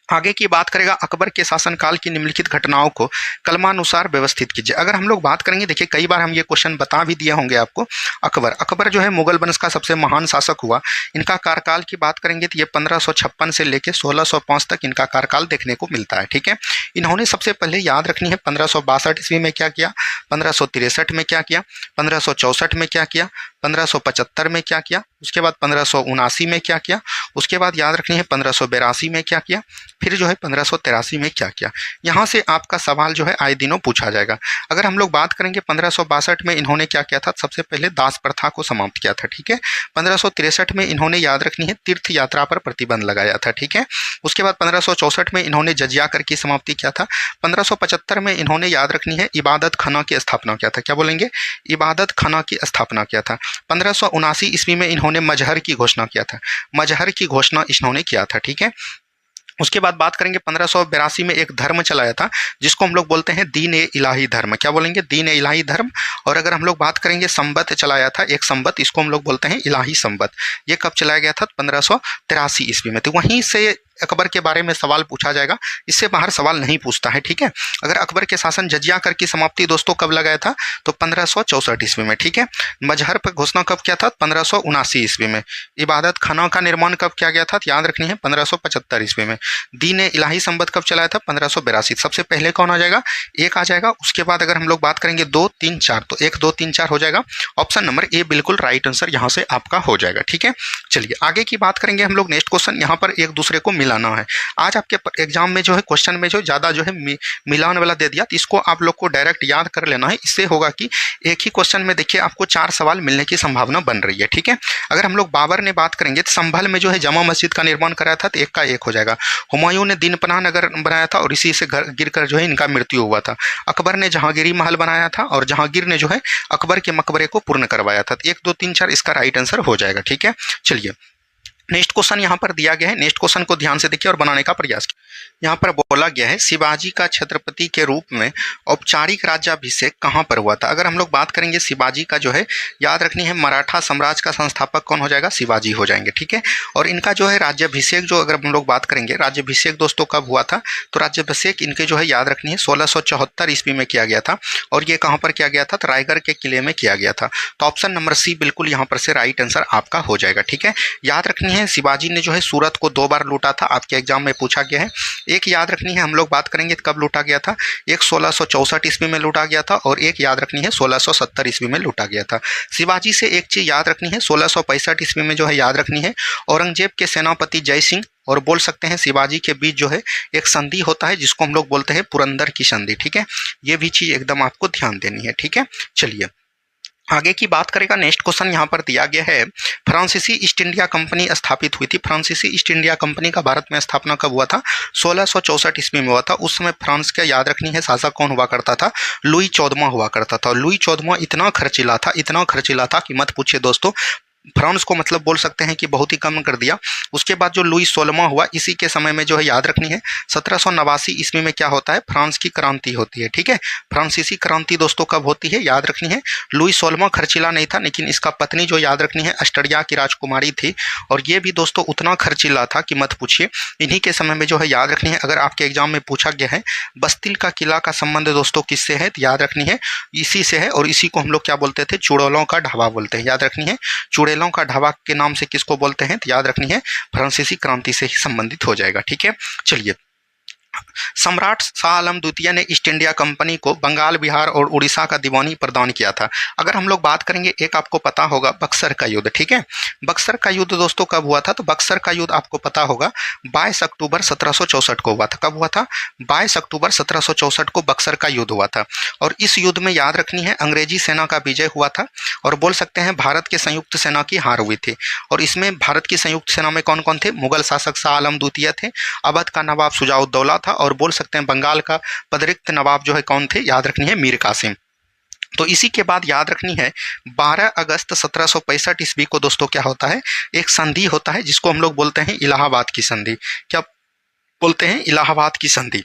S1: आगे की बात करेगा, अकबर के शासनकाल की निम्नलिखित घटनाओं को कलमानुसार व्यवस्थित कीजिए। अगर हम लोग बात करेंगे, देखिए कई बार हम ये क्वेश्चन बता भी दिए होंगे आपको। अकबर जो है मुगल वंश का सबसे महान शासक हुआ। इनका कार्यकाल की बात करेंगे तो ये 1556 से लेकर 1605 तक इनका कार्यकाल देखने को मिलता है। ठीक है, इन्होंने सबसे पहले, याद रखनी है, 1562 ईस्वी में क्या किया, 1563 में क्या किया, 1564 में क्या किया, 1575 में क्या किया, उसके बाद 1579 में क्या किया, उसके बाद याद रखनी है 1582 में क्या किया, फिर जो है 1583 में क्या किया। यहाँ से आपका सवाल जो है आए दिनों पूछा जाएगा। अगर हम लोग बात करेंगे 1562 में इन्होंने क्या किया था? सबसे पहले दास प्रथा को समाप्त किया था। ठीक है, 1563 में इन्होंने, याद रखनी है, तीर्थ यात्रा पर प्रतिबंध लगाया था। ठीक है, उसके बाद 1564 में इन्होंने जजिया कर की समाप्ति किया था। 1575 में इन्होंने, याद रखनी है, इबादत खाना की स्थापना किया था। क्या बोलेंगे? इबादत खाना की स्थापना किया था। 1579 ईस्वी में इन्होंने मजहर की घोषणा किया था। मजहर की घोषणा इन्होंने किया था। ठीक है, उसके बाद बात करेंगे 1582 में एक धर्म चलाया था जिसको हम लोग बोलते हैं दीन ए इलाही धर्म। क्या बोलेंगे? दीन ए इलाही धर्म। और अगर हम लोग बात करेंगे, संबत चलाया था एक संबत, इसको हम लोग बोलते हैं इलाही संबत। ये कब चलाया गया था? 1583 ईस्वी में। तो वहीं से अकबर के बारे में सवाल पूछा जाएगा, इससे बाहर सवाल नहीं पूछता है। ठीक है, अगर अकबर के शासन जजिया कर की समाप्ति दोस्तों कब लगाया था? तो 1564 ईस्वी में। ठीक है, मजहर पर घोषणा कब किया था? 1579 ईस्वी में। इबादत खाना का निर्माण कब किया गया था? याद रखनी है 1575 ईस्वी में। दीन इलाही संबत कब चलाया था? 1582। सबसे पहले कौन आ जाएगा? एक आ जाएगा। उसके बाद अगर हम लोग बात करेंगे 2, 3, 4, तो 1, 2, 3, 4 हो जाएगा। ऑप्शन नंबर ए बिल्कुल राइट आंसर यहाँ से आपका हो जाएगा। ठीक है, चलिए आगे की बात करेंगे हम लोग। नेक्स्ट क्वेश्चन यहाँ पर एक दूसरे को मिलाना है। आज आपके एग्जाम में जो है क्वेश्चन में जो ज़्यादा जो है मिलान वाला दे दिया, तो इसको आप लोग को डायरेक्ट याद कर लेना है। इससे होगा कि एक ही क्वेश्चन में देखिए आपको 4 सवाल मिलने की संभावना बन रही है। ठीक है, अगर हम लोग बाबर ने बात करेंगे तो संभल में जो है जमा मस्जिद का निर्माण कराया था, तो 1 का 1 हो जाएगा। हुमायूं ने दीनपनाह नगर बनाया था और इसी से गिरकर जो है इनका मृत्यु हुआ था। अकबर ने जहांगीरी महल बनाया था और जहांगीर ने जो है अकबर के मकबरे को पूर्ण करवाया था। 1, 2, 3, 4 इसका राइट आंसर हो जाएगा। ठीक है, चलिए नेक्स्ट क्वेश्चन यहाँ पर दिया गया है, नेक्स्ट क्वेश्चन को ध्यान से देखिए और बनाने का प्रयास कीजिए। यहाँ पर बोला गया है शिवाजी का छत्रपति के रूप में औपचारिक राज्याभिषेक कहाँ पर हुआ था। अगर हम लोग बात करेंगे शिवाजी का जो है, याद रखनी है मराठा साम्राज्य का संस्थापक कौन हो जाएगा, शिवाजी हो जाएंगे, ठीक है। और इनका जो है राज्याभिषेक, जो अगर हम लोग बात करेंगे राज्याभिषेक दोस्तों कब हुआ था, तो राज्याभिषेक इनके जो है याद रखनी है 1674 ईस्वी में किया गया था। और ये कहाँ पर किया गया था, तो रायगढ़ के किले में किया गया था। तो ऑप्शन नंबर सी बिल्कुल यहाँ पर से राइट आंसर आपका हो जाएगा, ठीक है। याद रखनी है शिवाजी ने जो है सूरत को 2 बार लूटा था, आपके एग्जाम में पूछा गया है। एक याद रखनी है हम लोग बात करेंगे कब लूटा गया था, एक 1664 ईस्वी में लूटा गया था और एक याद रखनी है 1670 ईस्वी में लूटा गया था। शिवाजी से एक चीज याद रखनी है, 1665 ईस्वी में जो है याद रखनी है औरंगजेब के सेनापति जय सिंह और बोल सकते हैं शिवाजी के बीच जो है एक संधि होता है जिसको हम लोग बोलते हैं पुरंदर की संधि, ठीक है। ये भी चीज एकदम आपको ध्यान देनी है, ठीक है। चलिए आगे की बात करेगा। नेक्स्ट क्वेश्चन यहाँ पर दिया गया है, फ्रांसीसी ईस्ट इंडिया कंपनी स्थापित हुई थी। फ्रांसीसी ईस्ट इंडिया कंपनी का भारत में स्थापना कब हुआ था, 1664 ईस्वी में हुआ था। उस समय फ्रांस का याद रखनी है शासक कौन हुआ करता था, लुई 14वां हुआ करता था। लुई 14वां इतना खर्चीला था, इतना खर्चीला था कि मत पूछिए दोस्तों। फ्रांस को मतलब बोल सकते हैं कि बहुत ही कम कर दिया। उसके बाद जो लुई 16वां हुआ, इसी के समय में जो है याद रखनी है 1789 ईस्वी में क्या होता है, फ्रांस की क्रांति होती है, ठीक है। फ्रांसीसी क्रांति दोस्तों कब होती है, याद रखनी है। लुई 16वां खर्चीला नहीं था, लेकिन इसका पत्नी जो याद रखनी है अस्टरिया की राजकुमारी थी और ये भी दोस्तों उतना खर्चीला था कि मत पूछिए। इन्हीं के समय में जो है याद रखनी है, अगर आपके एग्जाम में पूछा गया है बस्तिल का किला का संबंध दोस्तों किससे है, तो याद रखनी है इसी से है। और इसी को हम लोग क्या बोलते थे, चुड़ैलों का ढाबा बोलते हैं, याद रखनी है। चुड़ैलों का ढाबा के नाम से किसको बोलते हैं, तो याद रखनी है फ्रांसीसी क्रांति से ही संबंधित हो जाएगा, ठीक है। चलिए सम्राट शाह आलम द्वितीय ने ईस्ट इंडिया कंपनी को बंगाल, बिहार और उड़ीसा का दीवानी प्रदान किया था। अगर हम लोग बात करेंगे, एक आपको पता होगा बक्सर का युद्ध, ठीक है। बक्सर का युद्ध दोस्तों कब हुआ था, तो बक्सर का युद्ध आपको पता होगा 22 अक्टूबर 1764 को हुआ था। कब हुआ था, 22 अक्टूबर 1764 को बक्सर का युद्ध हुआ था। और इस युद्ध में याद रखनी है अंग्रेजी सेना का विजय हुआ था और बोल सकते हैं भारत के संयुक्त सेना की हार हुई थी। और इसमें भारत की संयुक्त सेना में कौन कौन थे, मुगल शासक शाह आलम द्वितीय थे, अवध का नवाब शुजाउद्दौला था और बोल सकते हैं बंगाल का पदरिक्त नवाब जो है कौन थे, याद रखनी है मीर कासिम। तो इसी के बाद याद रखनी है 12 अगस्त 1765 ईस्वी को दोस्तों क्या होता है, एक संधि होता है जिसको हम लोग बोलते हैं इलाहाबाद की संधि। क्या बोलते हैं, इलाहाबाद की संधि।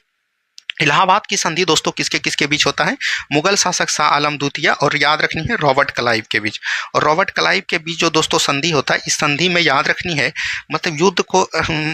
S1: इलाहाबाद की संधि दोस्तों किसके किसके बीच होता है, मुगल शासक शाह आलम द्वितीय और याद रखनी है रॉबर्ट क्लाइव के बीच। और रॉबर्ट क्लाइव के बीच जो दोस्तों संधि होता है, इस संधि में याद रखनी है मतलब युद्ध को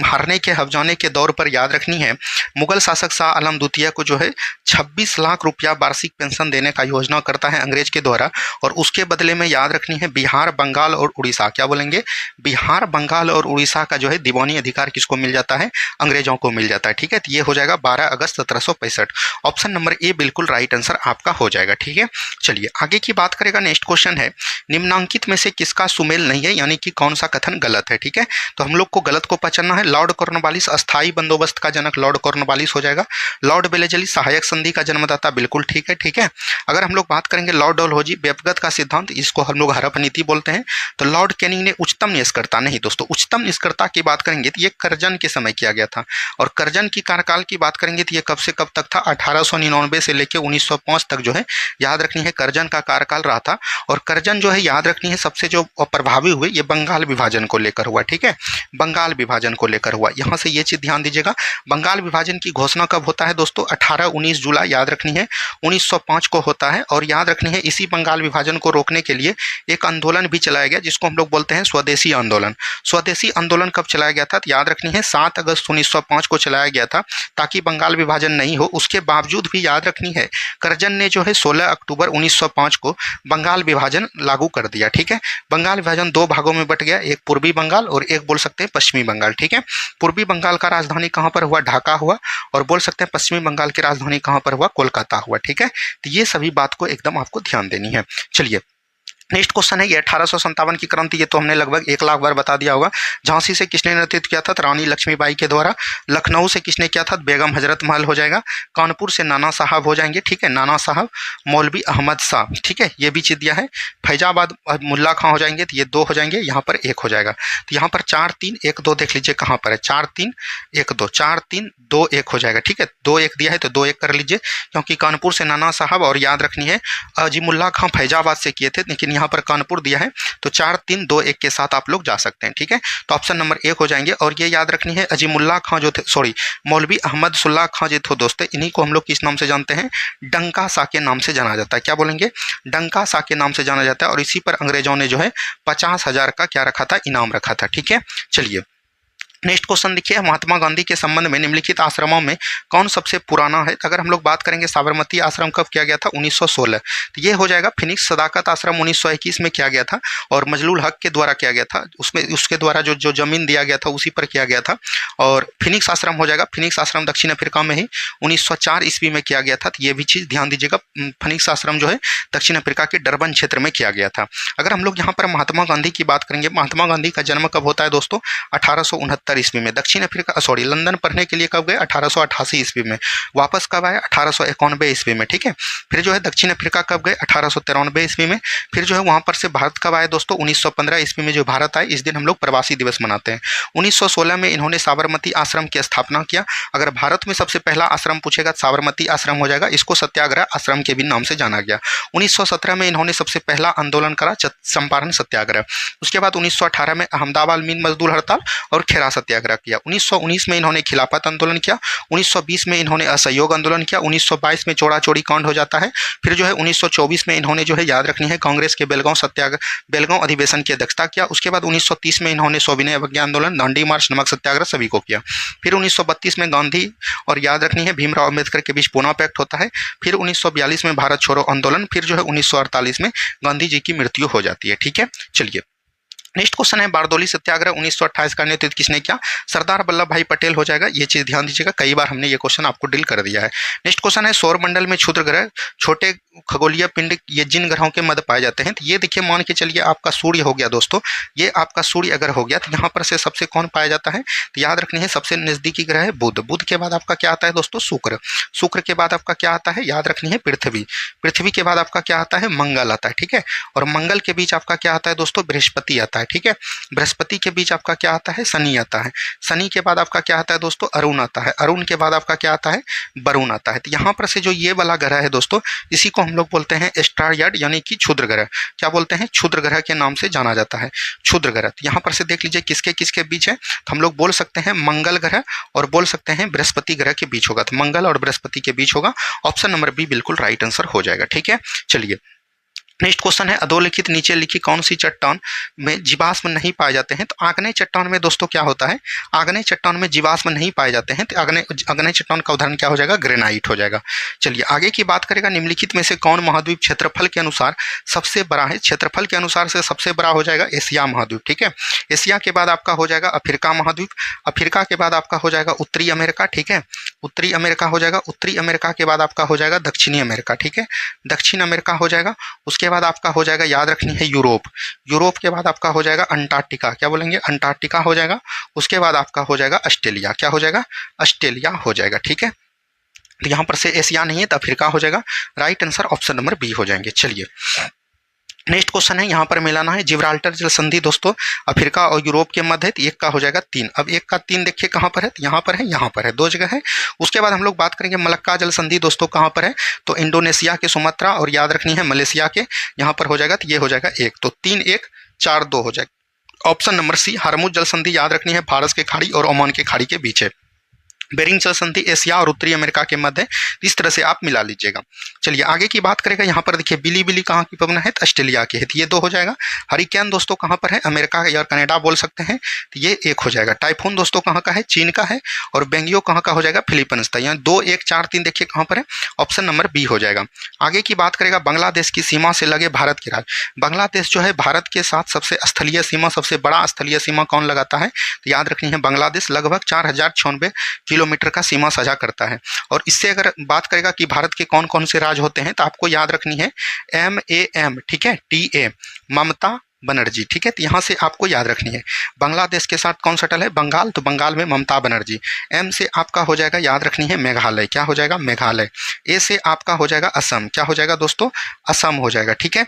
S1: हारने के हवजाने के दौर पर याद रखनी है मुगल शासक शाह आलम द्वितीय को जो है 26 लाख रुपया वार्षिक पेंशन देने का योजना करता है अंग्रेज के द्वारा। और उसके बदले में याद रखनी है बिहार, बंगाल और उड़ीसा, क्या बोलेंगे, बिहार, बंगाल और उड़ीसा का जो है दीवानी अधिकार किसको मिल जाता है, अंग्रेजों को मिल जाता है, ठीक है। तो ये हो जाएगा 12 अगस्त 1765। ऑप्शन नंबर ए बिल्कुल राइट आंसर आपका हो जाएगा, ठीक है। चलिए आगे की बात करेगा। नेक्स्ट क्वेश्चन है, निम्नांकित में से किसका सुमेल नहीं है, यानी कि कौन सा कथन गलत है, ठीक है। तो हम लोग को गलत को पहचानना है। लॉर्ड कॉर्नवालिस अस्थायी बंदोबस्त का जनक लॉर्ड कॉर्नवालिस हो जाएगा। लॉर्ड वेलेजली सहायक संधि का जन्मदाता, बिल्कुल ठीक है, ठीक है। अगर हम लोग बात करेंगे लॉर्ड डलहौजी व्यक्तिगत का सिद्धांत, इसको हम लोग हड़प नीति बोलते हैं। तो लॉर्ड कैनिंग ने उच्चतम निष्कर्ता, नहीं दोस्तों, उच्चतम निष्कर्ता की बात करेंगे तो ये करजन के समय किया गया था। और करजन की कार्यकाल की बात करेंगे तो ये कब से कब तक था, 1899 से लेकर 1905 तक जो है याद रखनी है करजन का कार्यकाल रहा था। और करजन जो है याद रखनी है सबसे जो प्रभावी हुए ये बंगाल विभाजन को लेकर हुआ, ठीक है, बंगाल विभाजन को लेकर हुआ। यहाँ से ये चीज ध्यान दीजिएगा, बंगाल विभाजन की घोषणा कब होता है दोस्तों, 18-19 जुलाई याद रखनी है 1905 को होता है। और याद रखनी है इसी बंगाल विभाजन को रोकने के लिए एक आंदोलन भी चलाया गया जिसको हम लोग बोलते हैं स्वदेशी आंदोलन। स्वदेशी आंदोलन कब चलाया गया था, तो याद रखनी है 7 अगस्त 1905 को चलाया गया था ताकि बंगाल विभाजन नहीं हो। उसके बावजूद भी याद रखनी है करजन ने जो है 16 अक्टूबर 1905 को बंगाल विभाजन लागू कर दिया, ठीक है। बंगाल विभाजन 2 भागों में बट गया, एक पूर्वी बंगाल और एक बोल सकते हैं पश्चिमी बंगाल, ठीक है। पूर्वी बंगाल का राजधानी कहाँ पर हुआ, ढाका हुआ। और बोल सकते हैं पश्चिमी बंगाल की राजधानी कहाँ पर हुआ, कोलकाता हुआ, ठीक है। तो ये सभी बात को एकदम आपको ध्यान देनी है। चलिए नेक्स्ट क्वेश्चन है, ये 1857 की क्रांति, ये तो हमने लगभग 1 लाख बार बता दिया होगा। झांसी से किसने नेतृत्व किया था, रानी लक्ष्मीबाई के द्वारा। लखनऊ से किसने किया था, बेगम हजरत महल हो जाएगा। कानपुर से नाना साहब हो जाएंगे, ठीक है, नाना साहब। मौलवी अहमद शाह, ठीक है, ये भी चीज दिया है। फैजाबाद मुल्ला खां हो जाएंगे, तो ये 2 हो जाएंगे, यहाँ पर 1 हो जाएगा। तो यहाँ पर 4 3 1 2 देख लीजिए कहाँ पर है, 4 3 1 2, 4 3 2 1 हो जाएगा, ठीक है। 2 1 दिया है तो 2 1 कर लीजिए, क्योंकि कानपुर से नाना साहब और याद रखनी है अजीमुल्ला खां फैजाबाद से किए थे, लेकिन लेकिन यहाँ पर कानपुर दिया है, तो 4 3 2 1 के साथ आप लोग जा सकते हैं। ठीक है, तो ऑप्शन नंबर 1 हो जाएंगे। और ये याद रखनी है, अजीमुल्ला खां जो थे, सॉरी मौलवी अहमद सुल्ला खां जो थे दोस्तों, इन्हीं को हम लोग किस नाम से जानते हैं, डंका सा के नाम से जाना जाता है। क्या बोलेंगे, डंका सा के नाम से जाना जाता है। और इसी पर अंग्रेजों ने जो है 50,000 का क्या रखा था, इनाम रखा था। ठीक है, चलिए नेक्स्ट क्वेश्चन देखिए, महात्मा गांधी के संबंध में निम्नलिखित आश्रमों में कौन सबसे पुराना है। अगर हम लोग बात करेंगे साबरमती आश्रम कब किया गया था, 1916, तो ये हो जाएगा। फिनिक्स सदाकत आश्रम 1921 में किया गया था और मजलूल हक के द्वारा किया गया था, उसमें उसके द्वारा जो जमीन दिया गया था उसी पर किया गया था। और फिनिक्स आश्रम हो जाएगा, फिनिक्स आश्रम दक्षिण अफ्रीका में ही 1904 ईस्वी में किया गया था। तो ये भी चीज़ ध्यान दीजिएगा, फिनिक्स आश्रम जो है दक्षिण अफ्रीका के डरबन क्षेत्र में किया गया था। अगर हम लोग यहाँ पर महात्मा गांधी की बात करेंगे, महात्मा गांधी का जन्म कब होता है दोस्तों, 1869 ईस्वी में। दक्षिण अफ्रीका सॉरी लंदन पढ़ने के लिए कब गए, 1888 ईस्वी में। वापस कब आए, 1891 ईस्वी में। ठीक है, फिर जो है दक्षिण अफ्रीका कब गए, 1893 ईस्वी में। फिर जो है वहाँ पर से भारत कब आए दोस्तों, 1915 ईस्वी में जो भारत आए, इस दिन हम लोग प्रवासी दिवस मनाते हैं। 1916 में इन्होंने साबरमती आश्रम की स्थापना किया। अगर भारत में सबसे पहला आश्रम पूछेगा तो साबरमती आश्रम हो जाएगा, इसको सत्याग्रह आश्रम के भी नाम से जाना गया। 1917 में इन्होंने सबसे पहला आंदोलन करा, चंपारण सत्याग्रह। उसके बाद 1918 में अहमदाबाद मीन मजदूर हड़ताल और खेरा सत्याग्रह किया। 1919 में इन्होंने खिलाफत आंदोलन किया। 1920 में इन्होंने असहयोग आंदोलन किया। 1922 में चौड़ा चौड़ी कांड हो जाता है। फिर जो है 1924 में इन्होंने जो है याद रखनी है कांग्रेस के बेलगांव अधिवेशन की अध्यक्षता किया। उसके बाद 1930 में इन्होंने सविनय अवज्ञा आंदोलन, दांडी मार्च, नमक सत्याग्रह सभी को किया। फिर 1932 में गांधी और याद रखनी है भीमराव अम्बेडकर के बीच पूना पैक्ट होता है। फिर 1942 में भारत छोड़ो आंदोलन। फिर जो है 1948 में गांधी जी की मृत्यु हो जाती है। ठीक है, चलिए नेक्स्ट क्वेश्चन है, बारदोली सत्याग्रह 1928 का नेतृत्व किसने किया, सरदार वल्लभ भाई पटेल हो जाएगा। ये चीज ध्यान दीजिएगा, कई बार हमने ये क्वेश्चन आपको ड्रिल कर दिया है। नेक्स्ट क्वेश्चन है, सौर मंडल में क्षुद्र ग्रह छोटे खगोलीय पिंड ये जिन ग्रहों के मध्य पाए जाते हैं, तो ये देखिए मान के चलिए आपका सूर्य हो गया दोस्तों, ये आपका सूर्य अगर हो गया तो यहाँ पर से सबसे कौन पाया जाता है, तो याद रखनी है सबसे नजदीकी ग्रह है बुध। बुध के बाद आपका क्या आता है दोस्तों, शुक्र। शुक्र के बाद आपका क्या आता है, याद रखनी है पृथ्वी। पृथ्वी के बाद आपका क्या आता है, मंगल आता है। ठीक है, और मंगल के बीच आपका क्या आता है दोस्तों, बृहस्पति आता है। ठीक है, बृहस्पति के बीच आपका क्या आता है, शनि आता है। शनि के बाद आपका क्या आता है दोस्तों, अरुण आता है। अरुण के बाद आपका क्या आता है, वरुण आता है। तो यहाँ पर से जो ये वाला ग्रह है दोस्तों, इसी को हम लोग बोलते हैं स्टारयार्ड यानी कि क्षुद्र ग्रह। क्या बोलते हैं, क्षुद्र ग्रह के नाम से जाना जाता है, क्षुद्र ग्रह। तो यहाँ पर से देख लीजिए किसके किसके बीच है, तो हम लोग बोल सकते हैं मंगल ग्रह और बोल सकते हैं बृहस्पति ग्रह के बीच होगा। तो मंगल और बृहस्पति के बीच होगा। ऑप्शन नंबर बी बिल्कुल राइट आंसर हो जाएगा। ठीक है, चलिए नेक्स्ट क्वेश्चन है, अधोलिखित नीचे लिखी कौन सी चट्टान में जीवाश्म नहीं पाए जाते हैं। तो आग्नेय चट्टान में दोस्तों क्या होता है, आग्नेय चट्टान में जीवाश्म नहीं पाए जाते हैं। तो आग्नेय चट्टान का उदाहरण क्या हो जाएगा, ग्रेनाइट हो जाएगा। चलिए आगे की बात करेगा, निम्नलिखित में से कौन महाद्वीप क्षेत्रफल के अनुसार सबसे बड़ा है। क्षेत्रफल के अनुसार से सबसे बड़ा हो जाएगा एशिया महाद्वीप। ठीक है, एशिया के बाद आपका हो जाएगा अफ्रीका महाद्वीप। अफ्रीका के बाद आपका हो जाएगा उत्तरी अमेरिका। ठीक है, उत्तरी अमेरिका हो जाएगा। उत्तरी अमेरिका के बाद आपका हो जाएगा दक्षिणी अमेरिका। ठीक है, दक्षिण अमेरिका हो जाएगा। उसके बाद आपका हो जाएगा याद रखनी है यूरोप। यूरोप के बाद आपका हो जाएगा अंटार्कटिका। क्या बोलेंगे, अंटार्कटिका हो जाएगा। उसके बाद आपका हो जाएगा ऑस्ट्रेलिया। क्या हो जाएगा, ऑस्ट्रेलिया हो जाएगा। ठीक है, तो यहाँ पर से एशिया नहीं है तो अफ्रीका हो जाएगा। Right answer option number B हो जाएंगे। चलिए नेक्स्ट क्वेश्चन है, यहाँ पर मिलाना है जिब्राल्टर जल संधि दोस्तों अफ्रीका और यूरोप के मध्य है। तो एक का हो जाएगा 3। अब एक का 3 देखिए कहाँ पर है, यहाँ पर है, यहाँ पर है, 2 जगह है। उसके बाद हम लोग बात करेंगे मलक्का जल संधि दोस्तों कहाँ पर है, तो इंडोनेशिया के सुमात्रा और याद रखनी है मलेशिया के यहाँ पर हो जाएगा। तो ये हो जाएगा 1, तो 3 1 4 2 हो जाएगा। ऑप्शन नंबर सी हरमुज जल संधि याद रखनी है फारस के खाड़ी और ओमान के खाड़ी के बीच है। बेरिंग जल संधि एशिया और उत्तरी अमेरिका के मध्य है। इस तरह से आप मिला लीजिएगा। चलिए आगे की बात करेगा, यहाँ पर देखिए बिली बिली कहाँ की पवना है, तो ऑस्ट्रेलिया की है। तो ये 2 हो जाएगा। हरिकेन दोस्तों कहाँ पर है, अमेरिका या कनाडा बोल सकते हैं। तो ये 1 हो जाएगा। टाइफून दोस्तों कहाँ का है, चीन का है। और बेंगियो कहाँ का हो जाएगा, फिलीपींस का। यहाँ 2 1 4 3 देखिए कहाँ पर है, ऑप्शन नंबर बी हो जाएगा। आगे की बात करेगा, बांग्लादेश की सीमा से लगे भारत के राज्य। बांग्लादेश जो है भारत के साथ सबसे स्थलीय सीमा, सबसे बड़ा स्थलीय सीमा कौन लगाता है, तो याद रखनी है बांग्लादेश लगभग 4096 किलोमीटर का सीमा साझा करता है। और इससे अगर बात करेगा कि भारत के कौन कौन से राज्य होते हैं, तो आपको याद रखनी है MAM। ठीक है, TA ममता बनर्जी। ठीक है, तो यहाँ से आपको याद रखनी है बांग्लादेश के साथ कौन सटल है, बंगाल। तो बंगाल में ममता बनर्जी। M से आपका हो जाएगा याद रखनी है मेघालय। क्या हो जाएगा, मेघालय। A से आपका हो जाएगा असम। क्या हो जाएगा दोस्तों, असम हो जाएगा। ठीक है,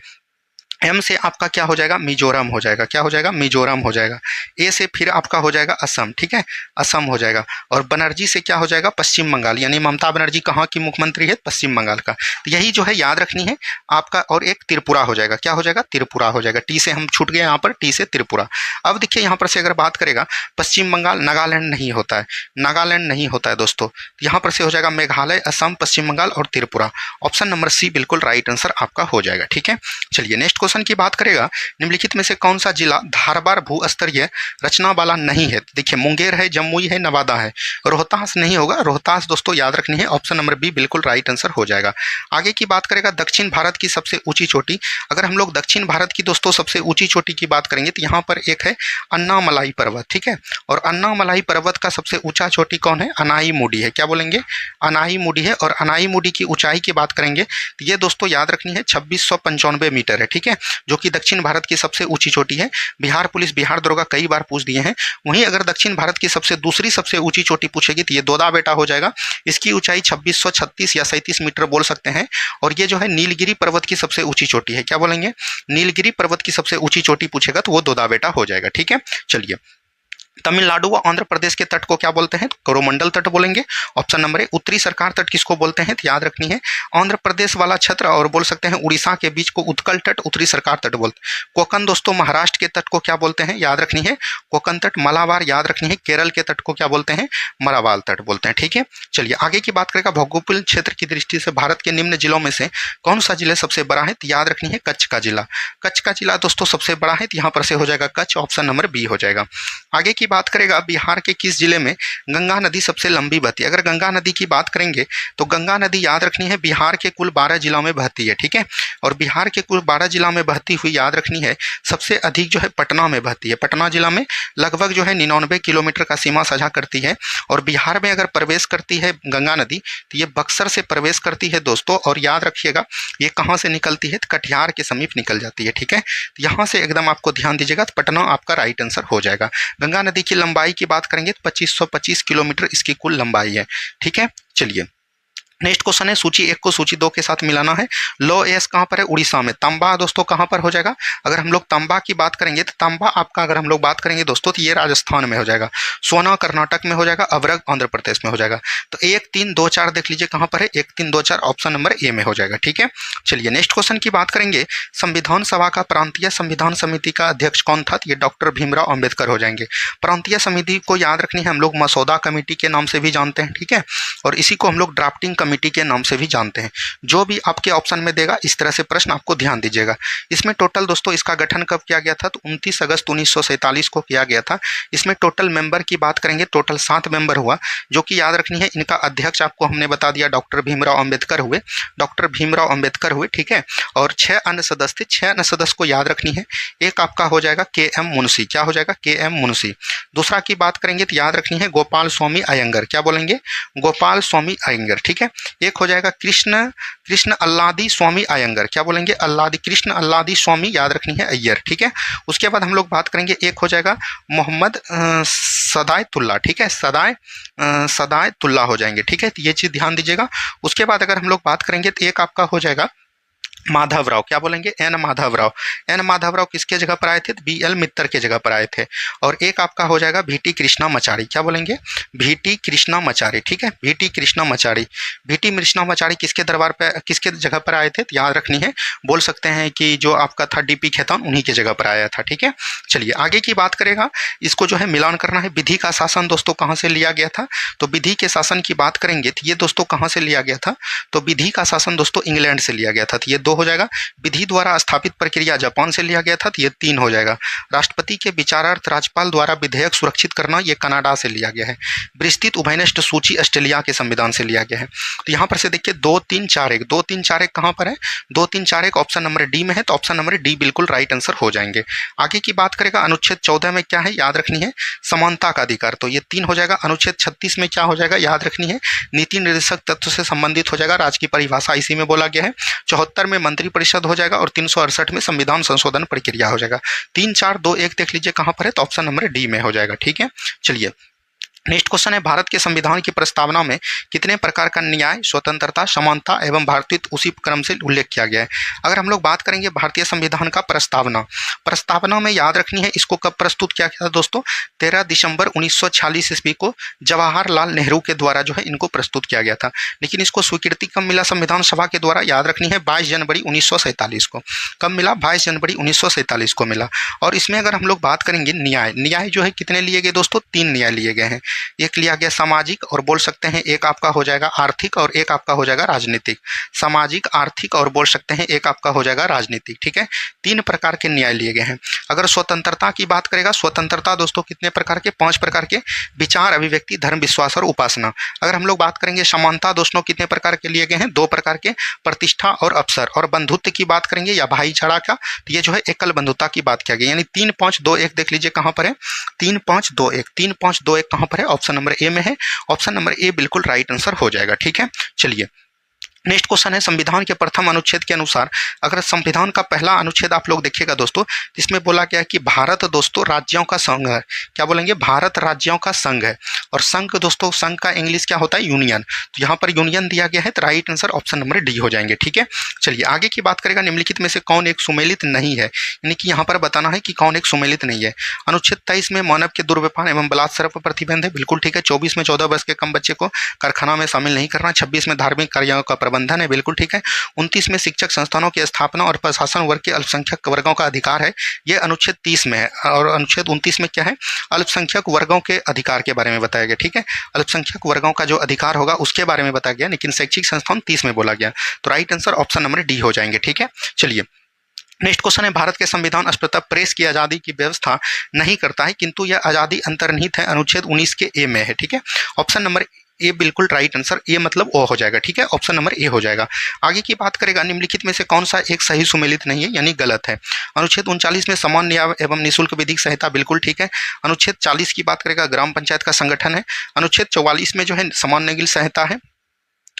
S1: एम से आपका क्या हो जाएगा, मिजोरम हो जाएगा। क्या हो जाएगा, मिजोरम हो जाएगा। ए से फिर आपका हो जाएगा असम, ठीक है, असम हो जाएगा। और बनर्जी से क्या हो जाएगा, पश्चिम बंगाल, यानी ममता बनर्जी कहाँ की मुख्यमंत्री है, पश्चिम बंगाल का। तो यही जो है याद रखनी है आपका। और एक त्रिपुरा हो जाएगा। क्या हो जाएगा, त्रिपुरा हो जाएगा। टी से हम छूट गए यहाँ पर, टी से त्रिपुरा। अब देखिए यहाँ पर से अगर बात करेगा पश्चिम बंगाल, नागालैंड नहीं होता है, नागालैंड नहीं होता है दोस्तों। यहाँ पर से हो जाएगा मेघालय, असम, पश्चिम बंगाल और त्रिपुरा। ऑप्शन नंबर सी बिल्कुल राइट आंसर आपका हो जाएगा, ठीक है। चलिए नेक्स्ट क्वेश्चन की बात करेगा, निम्नलिखित में से कौन सा जिला धारबार भू-स्तरीय रचना वाला नहीं है। देखिए मुंगेर है, जमुई है, नवादा है। रोहतास नहीं होगा। रोहतास दोस्तों याद रखनी है, ऑप्शन नंबर बी बिल्कुल राइट आंसर हो जाएगा। आगे की बात करेगा दक्षिण भारत की सबसे ऊंची चोटी। अगर हम लोग दक्षिण भारत की दोस्तों सबसे ऊंची चोटी की बात करेंगे तो यहाँ पर एक है अन्नामलाई पर्वत, ठीक है। और अन्नामलाई पर्वत का सबसे ऊंचा चोटी कौन है, अनाईमुडी है। क्या बोलेंगे, अनाईमुडी है। और अनाईमुडी की ऊंचाई की बात करेंगे तो ये दोस्तों याद रखनी है 2695 मीटर है, ठीक है, जो कि दक्षिण भारत की सबसे ऊंची चोटी है। बिहार पुलिस, बिहार दरोगा कई बार पूछ दिए हैं। वहीं अगर दक्षिण भारत की दूसरी सबसे ऊंची चोटी पूछेगी तो ये दोदा बेटा हो जाएगा। इसकी ऊंचाई 2636 या 37 मीटर बोल सकते हैं। और ये जो है नीलगिरी पर्वत की सबसे ऊंची चोटी है। क्या बोलेंगे, नीलगिरी पर्वत की सबसे ऊंची चोटी पूछेगा तो वो दोदा बेटा हो जाएगा, ठीक है। चलिए तमिलनाडु व आंध्र प्रदेश के तट को क्या बोलते हैं, कोरोमंडल तट बोलेंगे। Option number A. उत्तरी सरकार तट किसको बोलते हैं, तो याद रखनी है आंध्र प्रदेश वाला क्षेत्र और बोल सकते हैं उड़ीसा के बीच को उत्कल तट, उत्तरी सरकार तट बोलते हैं। कोकन दोस्तों महाराष्ट्र के तट को क्या बोलते हैं, याद रखनी है कोकन तट। मलाबार याद रखनी है केरल के तट को क्या बोलते हैं, मलाबार तट बोलते हैं, ठीक है। चलिए आगे की बात करेगा भौगोलिक क्षेत्र की दृष्टि से भारत के निम्न जिलों में से कौन सा जिला सबसे बड़ा है, तो याद रखनी है कच्छ का जिला। कच्छ का जिला दोस्तों सबसे बड़ा है, तो यहाँ पर से हो जाएगा कच्छ, ऑप्शन नंबर बी हो जाएगा। आगे की बात करेगा बिहार के किस जिले में गंगा नदी सबसे लंबी बहती है। अगर गंगा नदी की बात करेंगे तो गंगा नदी याद रखनी है बिहार के कुल 12 जिलों में बहती है, ठीक है। और बिहार के कुल 12 जिलों में बहती हुई याद रखनी है सबसे अधिक जो है पटना में बहती है। पटना जिला में लगभग जो है 99 किलोमीटर का सीमा साझा करती है। और बिहार में अगर प्रवेश करती है गंगा नदी तो ये बक्सर से प्रवेश करती है दोस्तों। और याद रखिएगा ये कहाँ से निकलती है, तो कटिहार के समीप निकल जाती है, ठीक है। यहाँ से एकदम आपको ध्यान दीजिएगा, तो पटना आपका राइट आंसर हो जाएगा। गंगा नदी की लंबाई की बात करेंगे तो 2525 किलोमीटर इसकी कुल लंबाई है, ठीक है। चलिए नेक्स्ट क्वेश्चन है सूची 1 को सूची 2 के साथ मिलाना है। लो एस कहाँ पर है, उड़ीसा में। तंबा दोस्तों कहाँ पर हो जाएगा, अगर हम लोग तंबा की बात करेंगे तो तंबा आपका अगर हम लोग बात करेंगे दोस्तों तो ये राजस्थान में हो जाएगा। सोना कर्नाटक में हो जाएगा। अवरग आंध्र प्रदेश में हो जाएगा। तो 1 3 2 4 देख लीजिए कहाँ पर है, 1 3 2 4 ऑप्शन नंबर ए में हो जाएगा, ठीक है। चलिए नेक्स्ट क्वेश्चन की बात करेंगे संविधान सभा का प्रांतीय संविधान समिति का अध्यक्ष कौन था, ये डॉक्टर भीमराव अम्बेडकर हो जाएंगे। प्रांतीय समिति को याद रखनी है हम लोग मसौदा कमेटी के नाम से भी जानते हैं, ठीक है। और इसी को हम लोग ड्राफ्टिंग कमेटी के नाम से भी जानते हैं। जो भी आपके ऑप्शन में देगा इस तरह से प्रश्न आपको ध्यान दीजिएगा। इसमें टोटल दोस्तों इसका गठन कब किया गया था, तो 29 अगस्त 1947 को किया गया था। इसमें टोटल मेंबर की बात करेंगे टोटल 7 मेंबर हुआ, जो कि याद रखनी है इनका अध्यक्ष आपको हमने बता दिया डॉक्टर भीमराव अम्बेडकर हुए, डॉक्टर भीमराव अम्बेडकर हुए, ठीक है। और 6 अन्य सदस्य थे। 6 अन्य सदस्य को याद रखनी है। एक आपका हो जाएगा के एम मुंशी। क्या हो जाएगा, के एम मुंशी। दूसरा की बात करेंगे तो याद रखनी है गोपाल स्वामी अयंगर। क्या बोलेंगे, गोपाल स्वामी अयंगर, ठीक है। एक हो जाएगा कृष्ण अल्लादी स्वामी अयंगर। क्या बोलेंगे, अल्लादी, कृष्ण अल्लादी स्वामी याद रखनी है अय्यर, ठीक है। उसके बाद हम लोग बात करेंगे एक हो जाएगा मोहम्मद सदायतुल्ला, ठीक है, सदायतुल्ला हो जाएंगे, ठीक है। तो ये चीज़ ध्यान दीजिएगा। उसके बाद अगर हम लोग बात करेंगे तो एक आपका हो जाएगा माधवराव। क्या बोलेंगे, एन माधवराव। एन माधवराव किसके जगह पर आए थे, बी एल मित्तर के जगह पर आए थे। और एक आपका हो जाएगा भीटी कृष्णा मचारी। क्या बोलेंगे, भीटी कृष्णा मचारी, ठीक है, भीटी कृष्णा मचारी। भीटी कृष्णा मचारी किसके दरबार पे, किसके जगह पर आए थे, तो याद रखनी है बोल सकते हैं कि जो आपका था डीपी खेतान उन्हीं की जगह पर आया था, ठीक है। चलिए आगे की बात करेगा, इसको जो है मिलान करना है। विधि का शासन दोस्तों कहाँ से लिया गया था, तो विधि के शासन की बात करेंगे तो ये दोस्तों कहाँ से लिया गया था, तो विधि का शासन दोस्तों इंग्लैंड से लिया गया था। तो ये 2 हो जाएगा। विधि द्वारा स्थापित प्रक्रिया जापान से लिया गया था, तो ये 3 हो जाएगा। राष्ट्रपति के विचारार्थ राज्यपाल द्वारा विधेयक सुरक्षित करना, ये कनाडा से लिया गया है। विस्तृत उभयनिष्ठ सूची ऑस्ट्रेलिया के संविधान से लिया गया है। तो यहाँ पर से देखिए 2 3 4 1, 2 3 4 1 कहाँ पर है, 2 3 4 1 ऑप्शन नंबर डी में है। तो ऑप्शन नंबर डी बिल्कुल राइट आंसर हो जाएंगे। आगे की बात करेगा अनुच्छेद 14 में क्या है, याद रखनी है समानता का अधिकार। तो ये 3 हो जाएगा। अनुच्छेद 36 में क्या हो जाएगा, याद रखनी है नीति निर्देशक तत्व से संबंधित हो जाएगा। राज्य की परिभाषा इसी में बोला गया है। 74 में मंत्री परिषद हो जाएगा और 368 में संविधान संशोधन प्रक्रिया हो जाएगा। 3 4 2 1 देख लीजिए कहाँ पर है, तो ऑप्शन नंबर डी में हो जाएगा, ठीक है। चलिए नेक्स्ट क्वेश्चन है, भारत के संविधान की प्रस्तावना में कितने प्रकार का न्याय, स्वतंत्रता, समानता एवं भारतीयत्व उसी क्रम से उल्लेख किया गया है। अगर हम लोग बात करेंगे भारतीय संविधान का प्रस्तावना में याद रखनी है, इसको कब प्रस्तुत किया गया था दोस्तों, 13 दिसंबर 1946 ईस्वी को जवाहरलाल नेहरू के द्वारा जो है इनको प्रस्तुत किया गया था। लेकिन इसको स्वीकृति कब मिला संविधान सभा के द्वारा, याद रखनी है 22 जनवरी 1947 को। कब मिला, 22 जनवरी 1947 को मिला। और इसमें अगर हम लोग बात करेंगे न्याय जो है कितने लिए गए दोस्तों, 3 न्याय लिए गए हैं। एक लिया गया सामाजिक, और बोल सकते हैं एक आपका हो जाएगा आर्थिक, और एक आपका हो जाएगा राजनीतिक। सामाजिक, आर्थिक और बोल सकते हैं एक आपका हो जाएगा राजनीतिक। ठीक है, 3 प्रकार के न्याय लिए गए हैं। अगर स्वतंत्रता की बात करेगा, स्वतंत्रता दोस्तों कितने प्रकार के, 5 प्रकार के, विचार, अभिव्यक्ति, धर्म, विश्वास और उपासना। अगर हम लोग बात करेंगे समानता दोस्तों कितने प्रकार के लिए गए हैं, 2 प्रकार के, प्रतिष्ठा और अवसर। और बंधुत्व की बात करेंगे या भाईचारा का, तो ये जो है एकल बंधुता की बात किया गया, यानी 3 5 2 1 देख लीजिए कहां पर है, 3 5 2 1, 3 5 2 1 कहां पर है, ऑप्शन नंबर ए में है। ऑप्शन नंबर ए बिल्कुल राइट आंसर हो जाएगा। ठीक है, चलिए नेक्स्ट क्वेश्चन है, संविधान के प्रथम अनुच्छेद के अनुसार, अगर संविधान का पहला अनुच्छेद आप लोग देखिएगा दोस्तों, इसमें बोला गया है कि भारत दोस्तों राज्यों का संघ है। क्या बोलेंगे, भारत राज्यों का संघ है। और संघ दोस्तों, संघ का इंग्लिश क्या होता है, यूनियन। तो यहाँ पर यूनियन दिया गया है, तो right answer option number D हो जाएंगे। ठीक है, चलिए आगे की बात करेगा, निम्नलिखित में से कौन एक सुमेलित नहीं है, यानी कि यहाँ पर बताना है कि कौन एक सुमेलित नहीं है। अनुच्छेद 23 में मानव के दुर्व्यवहार एवं बलात्कार पर प्रतिबंध है, बिल्कुल ठीक है। 24 में 14 वर्ष के कम बच्चे को कारखाना में शामिल नहीं करना। 26 में धार्मिक कार्यों का प्रबंधन है, बिल्कुल ठीक है। 29 में शिक्षक संस्थानों की स्थापना और प्रशासन वर्ग के अल्पसंख्यक वर्गों का अधिकार है, ये अनुच्छेद 30 में है। और अनुच्छेद 29 में क्या है, अल्पसंख्यक वर्गों के अधिकार के बारे में बताया गया। ठीक है, अल्पसंख्यक वर्गों का जो अधिकार होगा उसके बारे में बताया गया, लेकिन शैक्षिक संस्थान 30 में बोला गया। तो right answer option number D हो जाएंगे। ठीक है, चलिए नेक्स्ट क्वेश्चन है, भारत के संविधान स्पष्टतः प्रेस की आज़ादी की व्यवस्था नहीं करता है, किंतु यह आज़ादी अंतर्निहित है, अनुच्छेद 19 के ए में है। ठीक है, ऑप्शन नंबर ए बिल्कुल राइट आंसर, ए मतलब ओ हो जाएगा। ठीक है, ऑप्शन नंबर ए हो जाएगा। आगे की बात करेगा, निम्नलिखित में से कौन सा एक सही सुमेलित नहीं है, यानी गलत है। अनुच्छेद 39 में समान न्याय एवं निःशुल्क विधिक सहायता, बिल्कुल ठीक है। अनुच्छेद 40 की बात करेगा, ग्राम पंचायत का संगठन है। अनुच्छेद 44 में जो है समान न्यायिक सहायता है।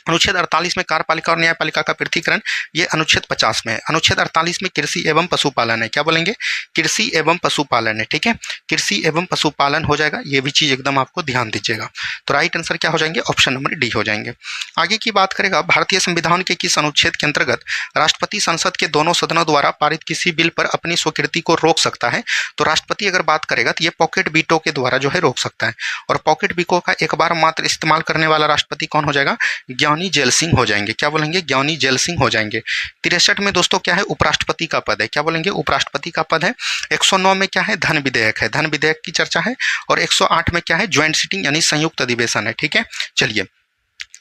S1: अनुच्छेद 48 में कार्यपालिका और न्यायपालिका का पृथकीकरण, ये अनुच्छेद 50 में है। अनुच्छेद 48 में कृषि एवं पशुपालन है। क्या बोलेंगे, कृषि एवं पशुपालन है। ठीक है, कृषि एवं पशुपालन हो जाएगा, ये भी चीज एकदम आपको ध्यान दीजिएगा। तो राइट आंसर क्या हो जाएंगे, ऑप्शन नंबर डी हो जाएंगे। आगे की बात करेगा, भारतीय संविधान के किस अनुच्छेद के अंतर्गत राष्ट्रपति संसद के दोनों सदनों द्वारा पारित किसी बिल पर अपनी स्वीकृति को रोक सकता है। तो राष्ट्रपति अगर बात करेगा तो ये पॉकेट वीटो के द्वारा जो है रोक सकता है। और पॉकेट वीटो का एक बार मात्र इस्तेमाल करने वाला राष्ट्रपति कौन हो जाएगा, ज्ञानी जेल सिंह हो जाएंगे। क्या बोलेंगे, ज्ञानी जेल सिंह हो जाएंगे। 63 में दोस्तों क्या है, उपराष्ट्रपति का पद है। क्या बोलेंगे, उपराष्ट्रपति का पद है। 109 में क्या है, धन विधेयक है, धन विधेयक की चर्चा है। और 108 में क्या है, ज्वाइंट सिटिंग यानी संयुक्त अधिवेशन है। ठीक है, चलिए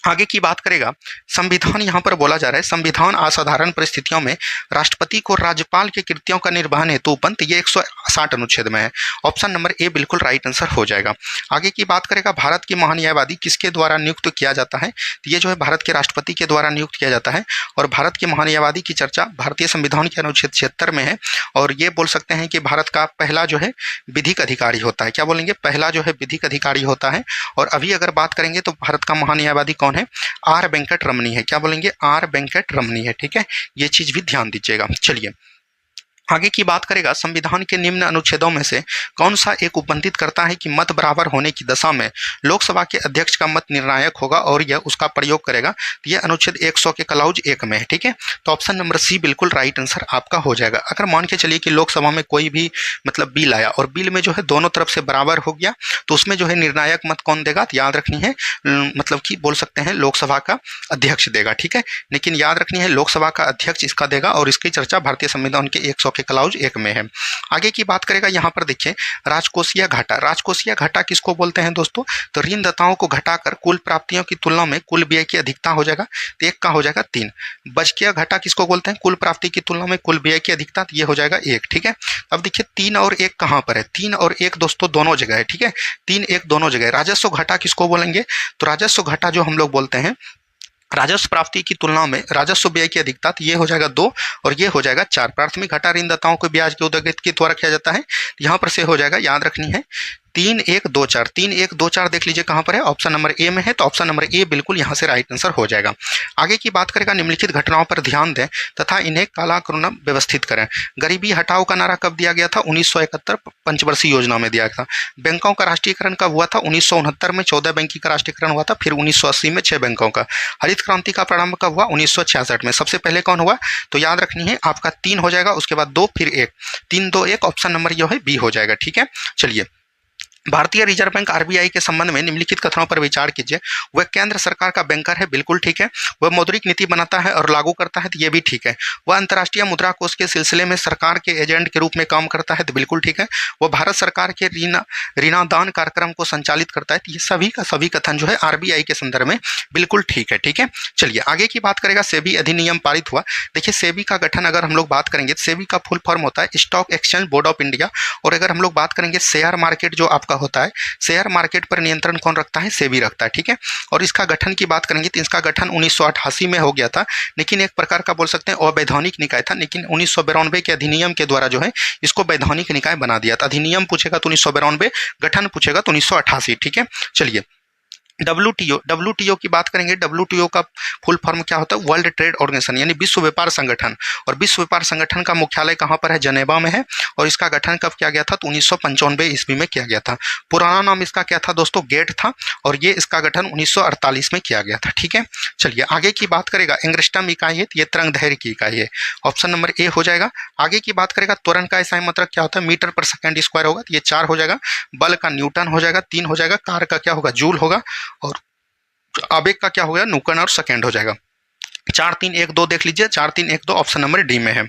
S1: आगे की बात करेगा, संविधान यहाँ पर बोला जा रहा है, संविधान असाधारण परिस्थितियों में राष्ट्रपति को राज्यपाल के कृत्यों का निर्वहन हेतु उपंत, ये 160 अनुच्छेद में है। ऑप्शन नंबर ए बिल्कुल राइट आंसर हो जाएगा। आगे की बात करेगा, भारत की महान्यायवादी किसके द्वारा नियुक्त किया जाता है, तो ये जो है भारत के राष्ट्रपति के द्वारा नियुक्त किया जाता है। और भारत के महान्यायवादी की चर्चा भारतीय संविधान के अनुच्छेद 76 में है। और ये बोल सकते हैं कि भारत का पहला जो है विधिक अधिकारी होता है। क्या बोलेंगे, पहला जो है विधिक अधिकारी होता है। और अभी अगर बात करेंगे तो भारत का महान्यायवादी कौन है, आर वेंकट रमनी है। क्या बोलेंगे, आर वेंकट रमनी है। ठीक है, ये चीज भी ध्यान दीजिएगा। चलिए आगे की बात करेगा, संविधान के निम्न अनुच्छेदों में से कौन सा एक उपबंधित करता है कि मत बराबर होने की दशा में लोकसभा के अध्यक्ष का मत निर्णायक होगा और यह उसका प्रयोग करेगा। तो यह अनुच्छेद 100 के क्लाउज 1 में है। ठीक है, तो ऑप्शन नंबर सी बिल्कुल राइट आंसर आपका हो जाएगा। अगर मान के चलिए कि लोकसभा में कोई भी मतलब बिल आया और बिल में जो है दोनों तरफ से बराबर हो गया, तो उसमें जो है निर्णायक मत कौन देगा, तो याद रखनी है मतलब कि बोल सकते हैं लोकसभा का अध्यक्ष देगा। ठीक है, लेकिन याद रखनी है लोकसभा का अध्यक्ष इसका देगा। और इसकी चर्चा भारतीय संविधान के 100 के क्लाउज 1 में है। आगे की बात करेगा, यहाँ पर देखिए राजकोषीय घाटा, राजकोषीय घाटा किसको बोलते हैं दोस्तों, तो ऋणदाताओं को घटाकर कुल प्राप्तियों की तुलना में कुल व्यय की अधिकता हो जाएगा, तो 1 का हो जाएगा 3। बचकीय घाटा किसको बोलते हैं, कुल प्राप्ति की तुलना में कुल व्यय की अधिकता, तो ये हो जाएगा 1। ठीक है, अब देखिए 3 और 1 कहाँ पर है, 3 और 1 दोस्तों दोनों जगह है। ठीक है, 3 1 दोनों जगह। राजस्व घाटा किसको बोलेंगे, तो राजस्व घाटा जो हम लोग बोलते हैं राजस्व प्राप्ति की तुलना में राजस्व व्यय की अधिकता, तो ये हो जाएगा 2 और ये हो जाएगा 4। प्राथमिक घाटा ऋणदाताओं को ब्याज के उदगत के द्वारा किया जाता है, यहाँ पर से हो जाएगा, याद रखनी है 3124, 3124 देख लीजिए कहाँ पर है, ऑप्शन नंबर ए में है, तो ऑप्शन नंबर ए बिल्कुल यहाँ से राइट आंसर हो जाएगा। आगे की बात करेगा, निम्नलिखित घटनाओं पर ध्यान दें तथा इन्हें कालानुक्रम व्यवस्थित करें। गरीबी हटाओ का नारा कब दिया गया था? 1971 पंचवर्षीय योजना में दिया गया था। बैंकों का राष्ट्रीयकरण कब हुआ था? 1969 में 14 बैंकों का राष्ट्रीयकरण हुआ था, फिर 1980 में 6 बैंकों का। हरित क्रांति का प्रारंभ कब हुआ? 1966 में। सबसे पहले कौन हुआ? तो याद रखनी है आपका 3 हो जाएगा, उसके बाद 2 फिर 1, 3 2 1, ऑप्शन नंबर जो है बी हो जाएगा। ठीक है, चलिए। भारतीय रिजर्व बैंक आरबीआई के संबंध में निम्नलिखित कथनों पर विचार कीजिए। वह केंद्र सरकार का बैंकर है, बिल्कुल ठीक है। वह मौद्रिक नीति बनाता है और लागू करता है, तो ये भी ठीक है। वह अंतर्राष्ट्रीय मुद्रा कोष के सिलसिले में सरकार के एजेंट के रूप में काम करता है, तो बिल्कुल ठीक है। वह भारत सरकार के ऋणादान कार्यक्रम को संचालित करता है, तो ये सभी का सभी कथन जो है आरबीआई के संदर्भ में बिल्कुल ठीक है। ठीक है, चलिए आगे की बात करेगा। सेबी अधिनियम पारित हुआ। देखिए सेबी का गठन अगर हम लोग बात करेंगे तो सेबी का फुल फॉर्म होता है stock exchange board of India. और अगर हम लोग बात करेंगे शेयर मार्केट जो आपका होता है, शेयर मार्केट पर नियंत्रण कौन रखता है? सेबी रखता है। ठीक है, और इसका गठन की बात करेंगे तो इसका गठन 1988 में हो गया था, लेकिन एक प्रकार का बोल सकते हैं अवैधानिक निकाय था। लेकिन 1992 के अधिनियम के द्वारा जो है इसको वैधानिक निकाय बना दिया था। अधिनियम पूछेगा तो 1992, गठन पूछेगा तो 1988। ठीक है, चलिए। डब्ल्यूटीओ की बात करेंगे। डब्ल्यूटीओ का फुल फॉर्म क्या होता है? वर्ल्ड ट्रेड ऑर्गेनाइजेशन, यानी विश्व व्यापार संगठन। और विश्व व्यापार संगठन का मुख्यालय कहाँ पर है? जनेवा में है। और इसका गठन कब किया गया था? तो 1995 ईस्वी में किया गया था। पुराना नाम इसका क्या था दोस्तों? गेट था। और ये इसका गठन 1948 में किया गया था। ठीक है, चलिए आगे की बात करेगा। एंगस्ट्रम इकाई है, ये तरंगदैर्घ्य की इकाई है, ऑप्शन नंबर ए हो जाएगा। आगे की बात करेगा। त्वरण का इकाई मात्रक क्या होता है? मीटर पर सेकेंड स्क्वायर होगा, तो ये 4 हो जाएगा। बल का न्यूटन हो जाएगा, 3 हो जाएगा। कार का क्या होगा? जूल होगा। और आवेग का क्या हो गया? न्यूटन और सेकेंड हो जाएगा। 4 3 1 2 देख लीजिए, 4 3 1 2 ऑप्शन नंबर डी में है।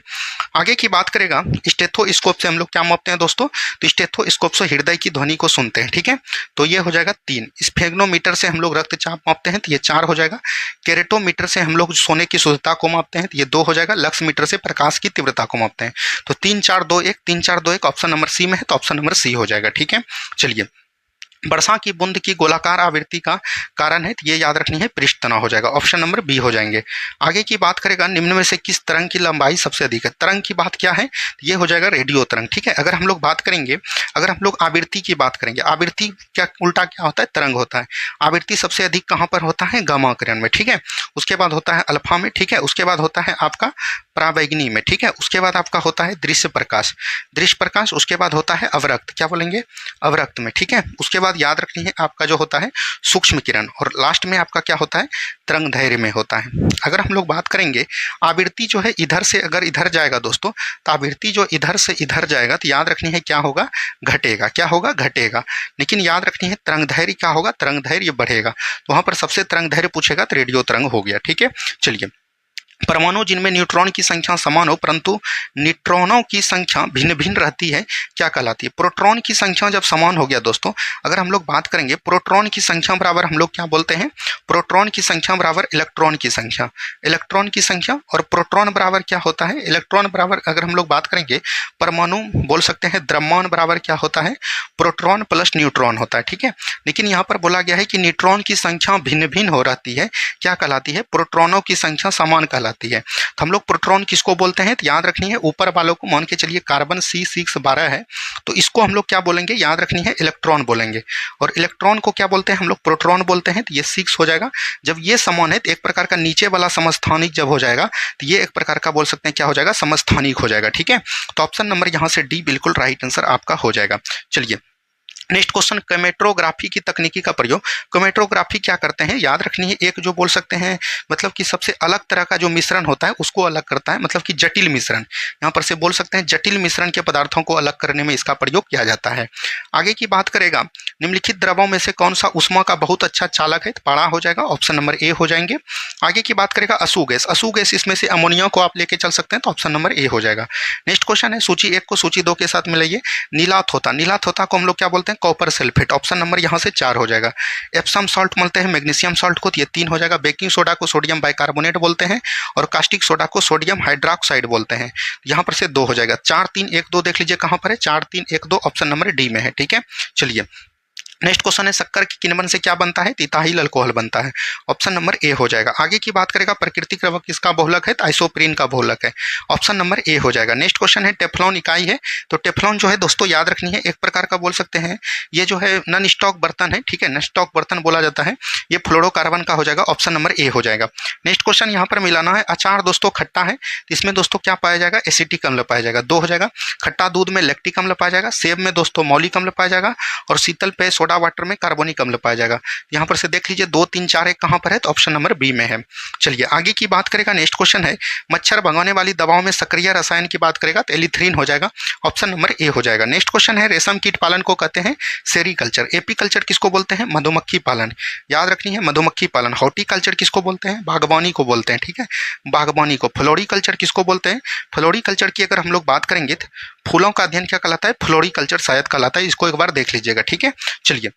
S1: आगे की बात करेगा। स्टेथोस्कोप से हम लोग क्या मापते हैं दोस्तों? तो स्टेथोस्कोप से हृदय की ध्वनि को सुनते हैं। ठीक है, तो ये हो जाएगा 3। स्फेग्नोमीटर से हम लोग रक्तचाप मापते हैं, तो ये 4 हो जाएगा। केरेटोमीटर से हम लोग सोने की शुद्धता को मापते हैं, तो ये 2 हो जाएगा। लक्स मीटर से प्रकाश की तीव्रता को मापते हैं। तो 3 4 2 1, 3 4 2 1 ऑप्शन नंबर सी में है, तो ऑप्शन नंबर सी हो जाएगा। ठीक है, चलिए। वर्षा की बूंद की गोलाकार आवृत्ति का कारण है, तो ये याद रखनी है पृष्ठ तनाव हो जाएगा, ऑप्शन नंबर बी हो जाएंगे। आगे की बात करेगा। निम्न में से किस तरंग की लंबाई सबसे अधिक है? तरंग की बात क्या है? ये हो जाएगा रेडियो तरंग। ठीक है, अगर हम लोग बात करेंगे, अगर हम लोग आवृत्ति की बात करेंगे, आवृत्ति क्या उल्टा क्या होता है? तरंग होता है। आवृत्ति सबसे अधिक कहाँ पर होता है? गामा किरण में। ठीक है, उसके बाद होता है अल्फा में। ठीक है, उसके बाद होता है आपका परावैंगनी में। ठीक है, उसके बाद आपका होता है दृश्य प्रकाश, दृश्य प्रकाश। उसके बाद होता है अवरक्त, क्या बोलेंगे? अवरक्त में। ठीक है, उसके बाद याद रखनी है आपका जो होता है सूक्ष्म किरण। और लास्ट में आपका क्या होता है? तरंगदैर्घ्य में होता है। अगर हम लोग बात करेंगे आवृत्ति जो है इधर से अगर इधर जाएगा दोस्तों, तो आवृत्ति जो इधर से इधर जाएगा तो याद रखनी है क्या होगा? घटेगा। क्या होगा? घटेगा। लेकिन याद रखनी है तरंगदैर्घ्य क्या होगा? तरंगदैर्घ्य बढ़ेगा। तो वहां पर सबसे तरंगदैर्घ्य पूछेगा तो रेडियो तरंग हो गया। ठीक है, चलिए। परमाणु जिनमें न्यूट्रॉन की संख्या समान हो परंतु न्यूट्रॉनों की संख्या भिन्न भिन्न रहती है, क्या कहलाती है? प्रोटॉन की संख्या जब समान हो गया दोस्तों, अगर हम लोग बात करेंगे प्रोटॉन की संख्या बराबर हम लोग क्या बोलते हैं? प्रोटॉन की संख्या बराबर इलेक्ट्रॉन की संख्या, इलेक्ट्रॉन की संख्या। और प्रोटॉन बराबर क्या होता है? इलेक्ट्रॉन बराबर अगर हम लोग बात करेंगे परमाणु बोल सकते हैं द्रव्यमान बराबर क्या होता है? प्रोटॉन प्लस न्यूट्रॉन होता है। ठीक है, लेकिन यहाँ पर बोला गया है कि न्यूट्रॉन की संख्या भिन्न भिन्न हो रहती है, क्या कहलाती है? प्रोटॉनों की संख्या समान कहलाती है। तो हम लोग प्रोटॉन किसको बोलते हैं? तो याद रखनी है ऊपर वालों को, मान के चलिए कार्बन C612 है, तो इसको हम लोग क्या बोलेंगे? याद रखनी है इलेक्ट्रॉन बोलेंगे। और इलेक्ट्रॉन को क्या बोलते हैं? हम लोग प्रोटॉन बोलते हैं, तो ये 6 हो जाएगा। जब ये समान है तो एक प्रकार का नीचे वाला समस्थानिक जब हो जाएगा तो ये एक प्रकार का बोल सकते हैं क्या हो जाएगा? समस्थानिक हो जाएगा। ठीक है, तो ऑप्शन नंबर यहाँ से डी बिल्कुल राइट आंसर आपका हो जाएगा। चलिए नेक्स्ट क्वेश्चन, क्रोमेटोग्राफी की तकनीकी का प्रयोग। क्रोमेटोग्राफी क्या करते हैं? याद रखनी है एक जो बोल सकते हैं मतलब कि सबसे अलग तरह का जो मिश्रण होता है उसको अलग करता है, मतलब कि जटिल मिश्रण, यहाँ पर से बोल सकते हैं जटिल मिश्रण के पदार्थों को अलग करने में इसका प्रयोग किया जाता है। आगे की बात करेगा। निम्नलिखित द्रवों में से कौन सा ऊष्मा का बहुत अच्छा चालक है? तो पारा हो जाएगा, ऑप्शन नंबर ए हो जाएंगे। आगे की बात करेगा असु गैस, असु गैस इसमें से अमोनिया को आप लेके चल सकते हैं, तो ऑप्शन नंबर ए हो जाएगा। नेक्स्ट क्वेश्चन है सूची 1 को सूची 2 के साथ मिलाइए। नीलाथ होता, नीलाथ होता को हम लोग क्या बोलते हैं? कॉपर सल्फेट, ऑप्शन नंबर यहाँ से 4 हो जाएगा। एप्सम सॉल्ट बोलते हैं मैग्नीशियम सॉल्ट को, तो ये 3 हो जाएगा। बेकिंग सोडा को सोडियम बाइकार्बोनेट बोलते हैं और कास्टिक सोडा को सोडियम हाइड्रोक्साइड बोलते हैं, यहाँ पर से 2 हो जाएगा। 4 3 1 2 देख लीजिए कहाँ पर है? 4 3 1 2 ऑप्शन नंबर डी में है। ठीक है, चलिए नेक्स्ट क्वेश्चन है शक्कर के किण्वन से क्या बनता है? इथाइल अल्कोहल बनता है। ऑप्शन नंबर ए हो जाएगा। आगे की बात करेगा प्राकृतिक रबर किसका बहुलक है? तो आइसोप्रीन का बहुलक है। ऑप्शन नंबर ए हो जाएगा। नेक्स्ट क्वेश्चन है टेफ्लॉन इकाई है, तो टेफ्लॉन जो है दोस्तों याद रखनी है, एक प्रकार का बोल सकते हैं ये जो है नॉन स्टॉक बर्तन है, ठीक है, नॉन स्टॉक बर्तन बोला जाता है, ये फ्लोरोकार्बन का हो जाएगा। ऑप्शन नंबर ए हो जाएगा। नेक्स्ट क्वेश्चन यहाँ पर मिलाना है अचार दोस्तों खट्टा है, तो इसमें दोस्तों क्या पाया जाएगा? एसिटिक अम्ल पाया जाएगा, 2 हो जाएगा। खट्टा दूध में लैक्टिक अम्ल पाया जाएगा, सेब में दोस्तों मौलिक अम्ल पाया जाएगा, और शीतल पेय सोडा वाटर में कार्बोनिक अम्ल पाया जाएगा। यहाँ पर से देख लीजिए 2 3 4 1 कहाँ पर है? तो ऑप्शन नंबर बी में है। चलिए आगे की बात करेगा। नेक्स्ट क्वेश्चन है मच्छर भगाने वाली दवाओं में सक्रिय रसायन की बात करेगा तो एलिथ्रीन हो जाएगा। ऑप्शन नंबर ए हो जाएगा। नेक्स्ट क्वेश्चन है रेशम कीट पालन को कहते हैं सेरीकल्चर। एपीकल्चर किसको बोलते हैं? मधुमक्खी पालन, याद रखनी है मधुमक्खी पालन। हॉर्टिकल्चर किसको बोलते हैं? बागवानी को बोलते हैं, ठीक है, बागवानी को। फ्लोरिकल्चर किसको बोलते हैं? फ्लोरिकल्चर की अगर हम लोग बात करेंगे तो फूलों का अध्ययन क्या कहलाता है? फ्लोरिकल्चर शायद कहलाता है, इसको एक बार देख लीजिएगा, ठीक है। चलिए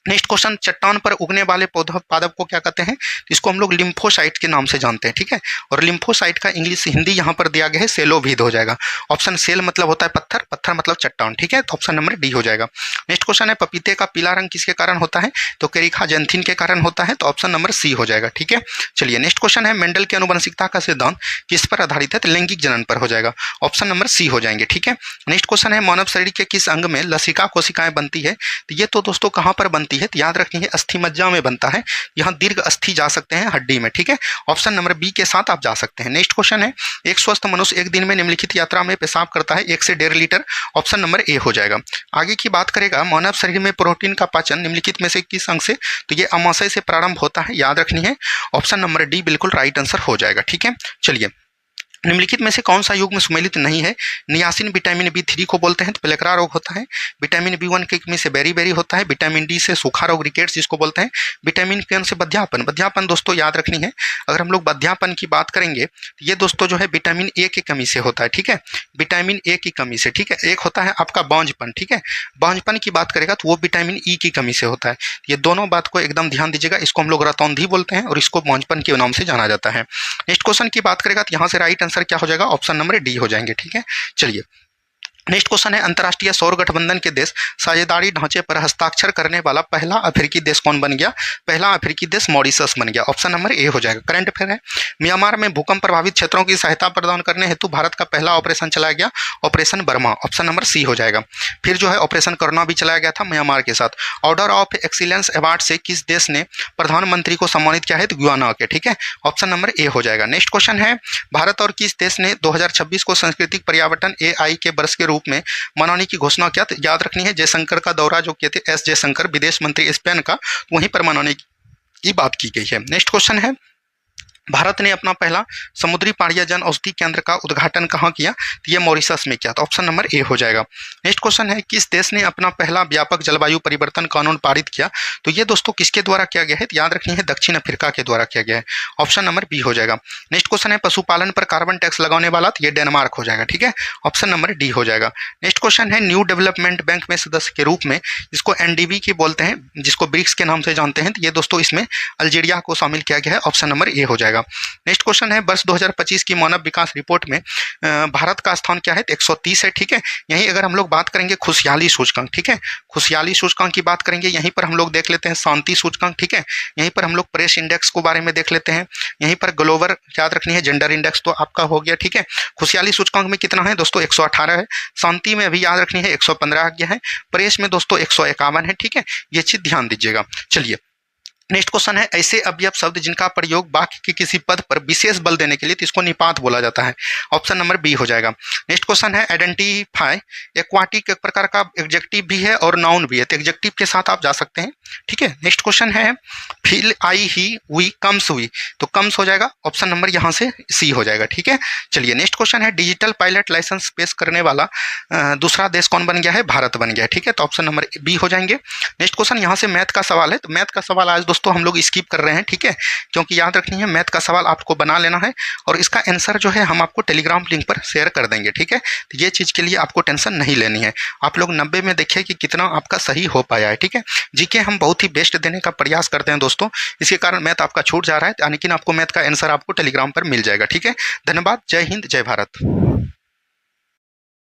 S1: नेक्स्ट क्वेश्चन चट्टान पर उगने वाले पौधा पादप को क्या कहते हैं? इसको हम लोग लिम्फोसाइट के नाम से जानते हैं, ठीक है, और लिम्फोसाइट का इंग्लिश हिंदी यहाँ पर दिया गया है सेलोविद हो जाएगा। ऑप्शन सेल मतलब होता है पत्थर, पत्थर मतलब चट्टान, ठीक है, तो ऑप्शन नंबर डी हो जाएगा। नेक्स्ट क्वेश्चन है पपीते का पीला रंग किसके कारण होता है? तो केरिखाजेंथिन के कारण होता है, तो ऑप्शन नंबर सी हो जाएगा, ठीक है। चलिए नेक्स्ट क्वेश्चन है मेंडल की अनुवंशिकता का सिद्धांत किस पर आधारित है? तो लैंगिक जनन पर हो जाएगा। ऑप्शन नंबर सी हो जाएंगे, ठीक है। नेक्स्ट क्वेश्चन है मानव शरीर के किस अंग में लसिका कोशिकाएं बनती है? तो ये तो दोस्तों कहाँ पर बनती है? तो याद रखनी है अस्थि मज्जा में बनता है, यहाँ दीर्घ अस्थि जा सकते हैं हड्डी में, ठीक है, ऑप्शन नंबर बी के साथ आप जा सकते हैं। नेक्स्ट क्वेश्चन है एक स्वस्थ मनुष्य एक दिन में निम्नलिखित यात्रा में पेशाब करता है 1 से 1.5 लीटर। ऑप्शन नंबर ए हो जाएगा। आगे की बात करेगा मानव शरीर में प्रोटीन का पाचन निम्नलिखित में से किस अंग से? तो ये अमाशय से प्रारंभ होता है, याद रखनी है। ऑप्शन नंबर डी बिल्कुल राइट आंसर हो जाएगा, ठीक है। चलिए निम्नलिखित में से कौन सा युग्म सुमेलित नहीं है? नियासिन विटामिन B3 को बोलते हैं तो प्लेकरा रोग होता है। विटामिन B1 की कमी से बेरी होता है। विटामिन डी से सूखा रोग रिकेट्स जिसको बोलते हैं। विटामिन के से बध्यापन, बध्यापन दोस्तों याद रखनी है, अगर हम लोग बध्यापन की बात करेंगे तो ये दोस्तों जो है विटामिन ए की कमी से होता है, ठीक है, विटामिन ए की कमी से, ठीक है। एक होता है आपका बांझपन, ठीक है, बांझपन की बात करेगा तो वो विटामिन ई की कमी से होता है। ये दोनों बात को एकदम ध्यान दीजिएगा, इसको हम लोग रतौंधी बोलते हैं और इसको बांझपन के नाम से जाना जाता है। नेक्स्ट क्वेश्चन की बात करेगा तो यहाँ से राइट आंसर क्या हो जाएगा? ऑप्शन नंबर डी हो जाएंगे, ठीक है। चलिए नेक्स्ट क्वेश्चन है अंतर्राष्ट्रीय सौर गठबंधन के देश साझेदारी ढांचे पर हस्ताक्षर करने वाला पहला अफ्रीकी देश कौन बन गया? पहला अफ्रीकी देश मॉरिशस बन गया। ऑप्शन नंबर ए हो जाएगा। करंट अफेयर है म्यांमार में भूकंप प्रभावित क्षेत्रों की सहायता प्रदान करने हेतु भारत का पहला ऑपरेशन चलाया गया, operation Burma. Option number C हो जाएगा। फिर जो है ऑपरेशन करुणा भी चलाया गया था म्यांमार के साथ। ऑर्डर ऑफ एक्सीलेंस अवार्ड से किस देश ने प्रधानमंत्री को सम्मानित किया है? तो गुयाना के, ठीक है, ऑप्शन नंबर ए हो जाएगा। नेक्स्ट क्वेश्चन है भारत और किस देश ने 2026 को सांस्कृतिक पर्यावरण AI के वर्ष के रूप में मनाने की घोषणा किया? तो याद रखनी है जयशंकर का दौरा जो किए थे एस जयशंकर विदेश मंत्री स्पेन का, वहीं पर मनाने की बात की गई है। नेक्स्ट क्वेश्चन है भारत ने अपना पहला समुद्री पाड़िया जन औषधि केंद्र का उद्घाटन कहाँ किया? तो ये मॉरिशस में किया, तो ऑप्शन नंबर ए हो जाएगा। नेक्स्ट क्वेश्चन है किस देश ने अपना पहला व्यापक जलवायु परिवर्तन कानून पारित किया? तो ये दोस्तों किसके द्वारा किया गया है? तो याद रखनी है दक्षिण अफ्रीका के द्वारा किया गया है। ऑप्शन नंबर बी हो जाएगा। नेक्स्ट क्वेश्चन है पशुपालन पर कार्बन टैक्स लगाने वाला, तो ये डेनमार्क हो जाएगा, ठीक है, ऑप्शन नंबर डी हो जाएगा। नेक्स्ट क्वेश्चन है न्यू डेवलपमेंट बैंक में सदस्य के रूप में जिसको NDB की बोलते हैं, जिसको ब्रिक्स के नाम से जानते हैं, तो ये दोस्तों इसमें अल्जीरिया को शामिल किया गया है। ऑप्शन नंबर ए हो जाएगा। नेक्स्ट क्वेश्चन है वर्ष 2025 की मानव विकास रिपोर्ट में भारत का स्थान क्या है? तो 130 है, ठीक है। यहीं अगर हम लोग बात करेंगे खुशहाली सूचकांक, ठीक है, खुशहाली सूचकांक की बात करेंगे, यहीं पर हम लोग देख लेते हैं शांति सूचकांक, ठीक है, यहीं पर हम लोग प्रेस इंडेक्स के बारे में देख लेते हैं, यहीं पर ग्लोबल याद रखनी है, जेंडर इंडेक्स तो आपका हो गया, ठीक है। खुशहाली सूचकांक में कितना है दोस्तों? 118 है। शांति में अभी याद रखनी है 115 आ गया है। प्रेस में दोस्तों 151 है, ठीक है, ये चीज ध्यान दीजिएगा। चलिए नेक्स्ट क्वेश्चन है ऐसे अवयव शब्द जिनका प्रयोग वाक्य के किसी पद पर विशेष बल देने के लिए, तो इसको निपात बोला जाता है। ऑप्शन नंबर बी हो जाएगा। नेक्स्ट क्वेश्चन है आइडेंटिफाई एक्वाटिक एक प्रकार का एडजेक्टिव भी है और नाउन भी है, तो एडजेक्टिव के साथ आप जा सकते हैं, ठीक है। नेक्स्ट क्वेश्चन है फील आई ही वी कम्स हुई, तो कम्स हो जाएगा, ऑप्शन नंबर यहाँ से सी हो जाएगा, ठीक है। चलिए नेक्स्ट क्वेश्चन है डिजिटल पायलट लाइसेंस पेश करने वाला दूसरा देश कौन बन गया है? भारत बन गया है, ठीक है, तो ऑप्शन नंबर बी हो जाएंगे। नेक्स्ट क्वेश्चन यहाँ से मैथ का सवाल है, तो मैथ का सवाल आज दोस्तों हम लोग स्किप कर रहे हैं, ठीक है, क्योंकि याद रखनी है मैथ का सवाल आपको बना लेना है और इसका आंसर जो है हम आपको टेलीग्राम लिंक पर शेयर कर देंगे, ठीक है। तो ये चीज़ के लिए आपको टेंशन नहीं लेनी है। आप लोग 90 में देखिए कि कितना आपका सही हो पाया है, ठीक है। जीके हम बहुत ही बेस्ट देने का प्रयास करते हैं दोस्तों, इसके कारण मैथ आपका छूट जा रहा है, लेकिन आपको मैथ का आंसर आपको टेलीग्राम पर मिल जाएगा, ठीक है। धन्यवाद। जय हिंद, जय भारत।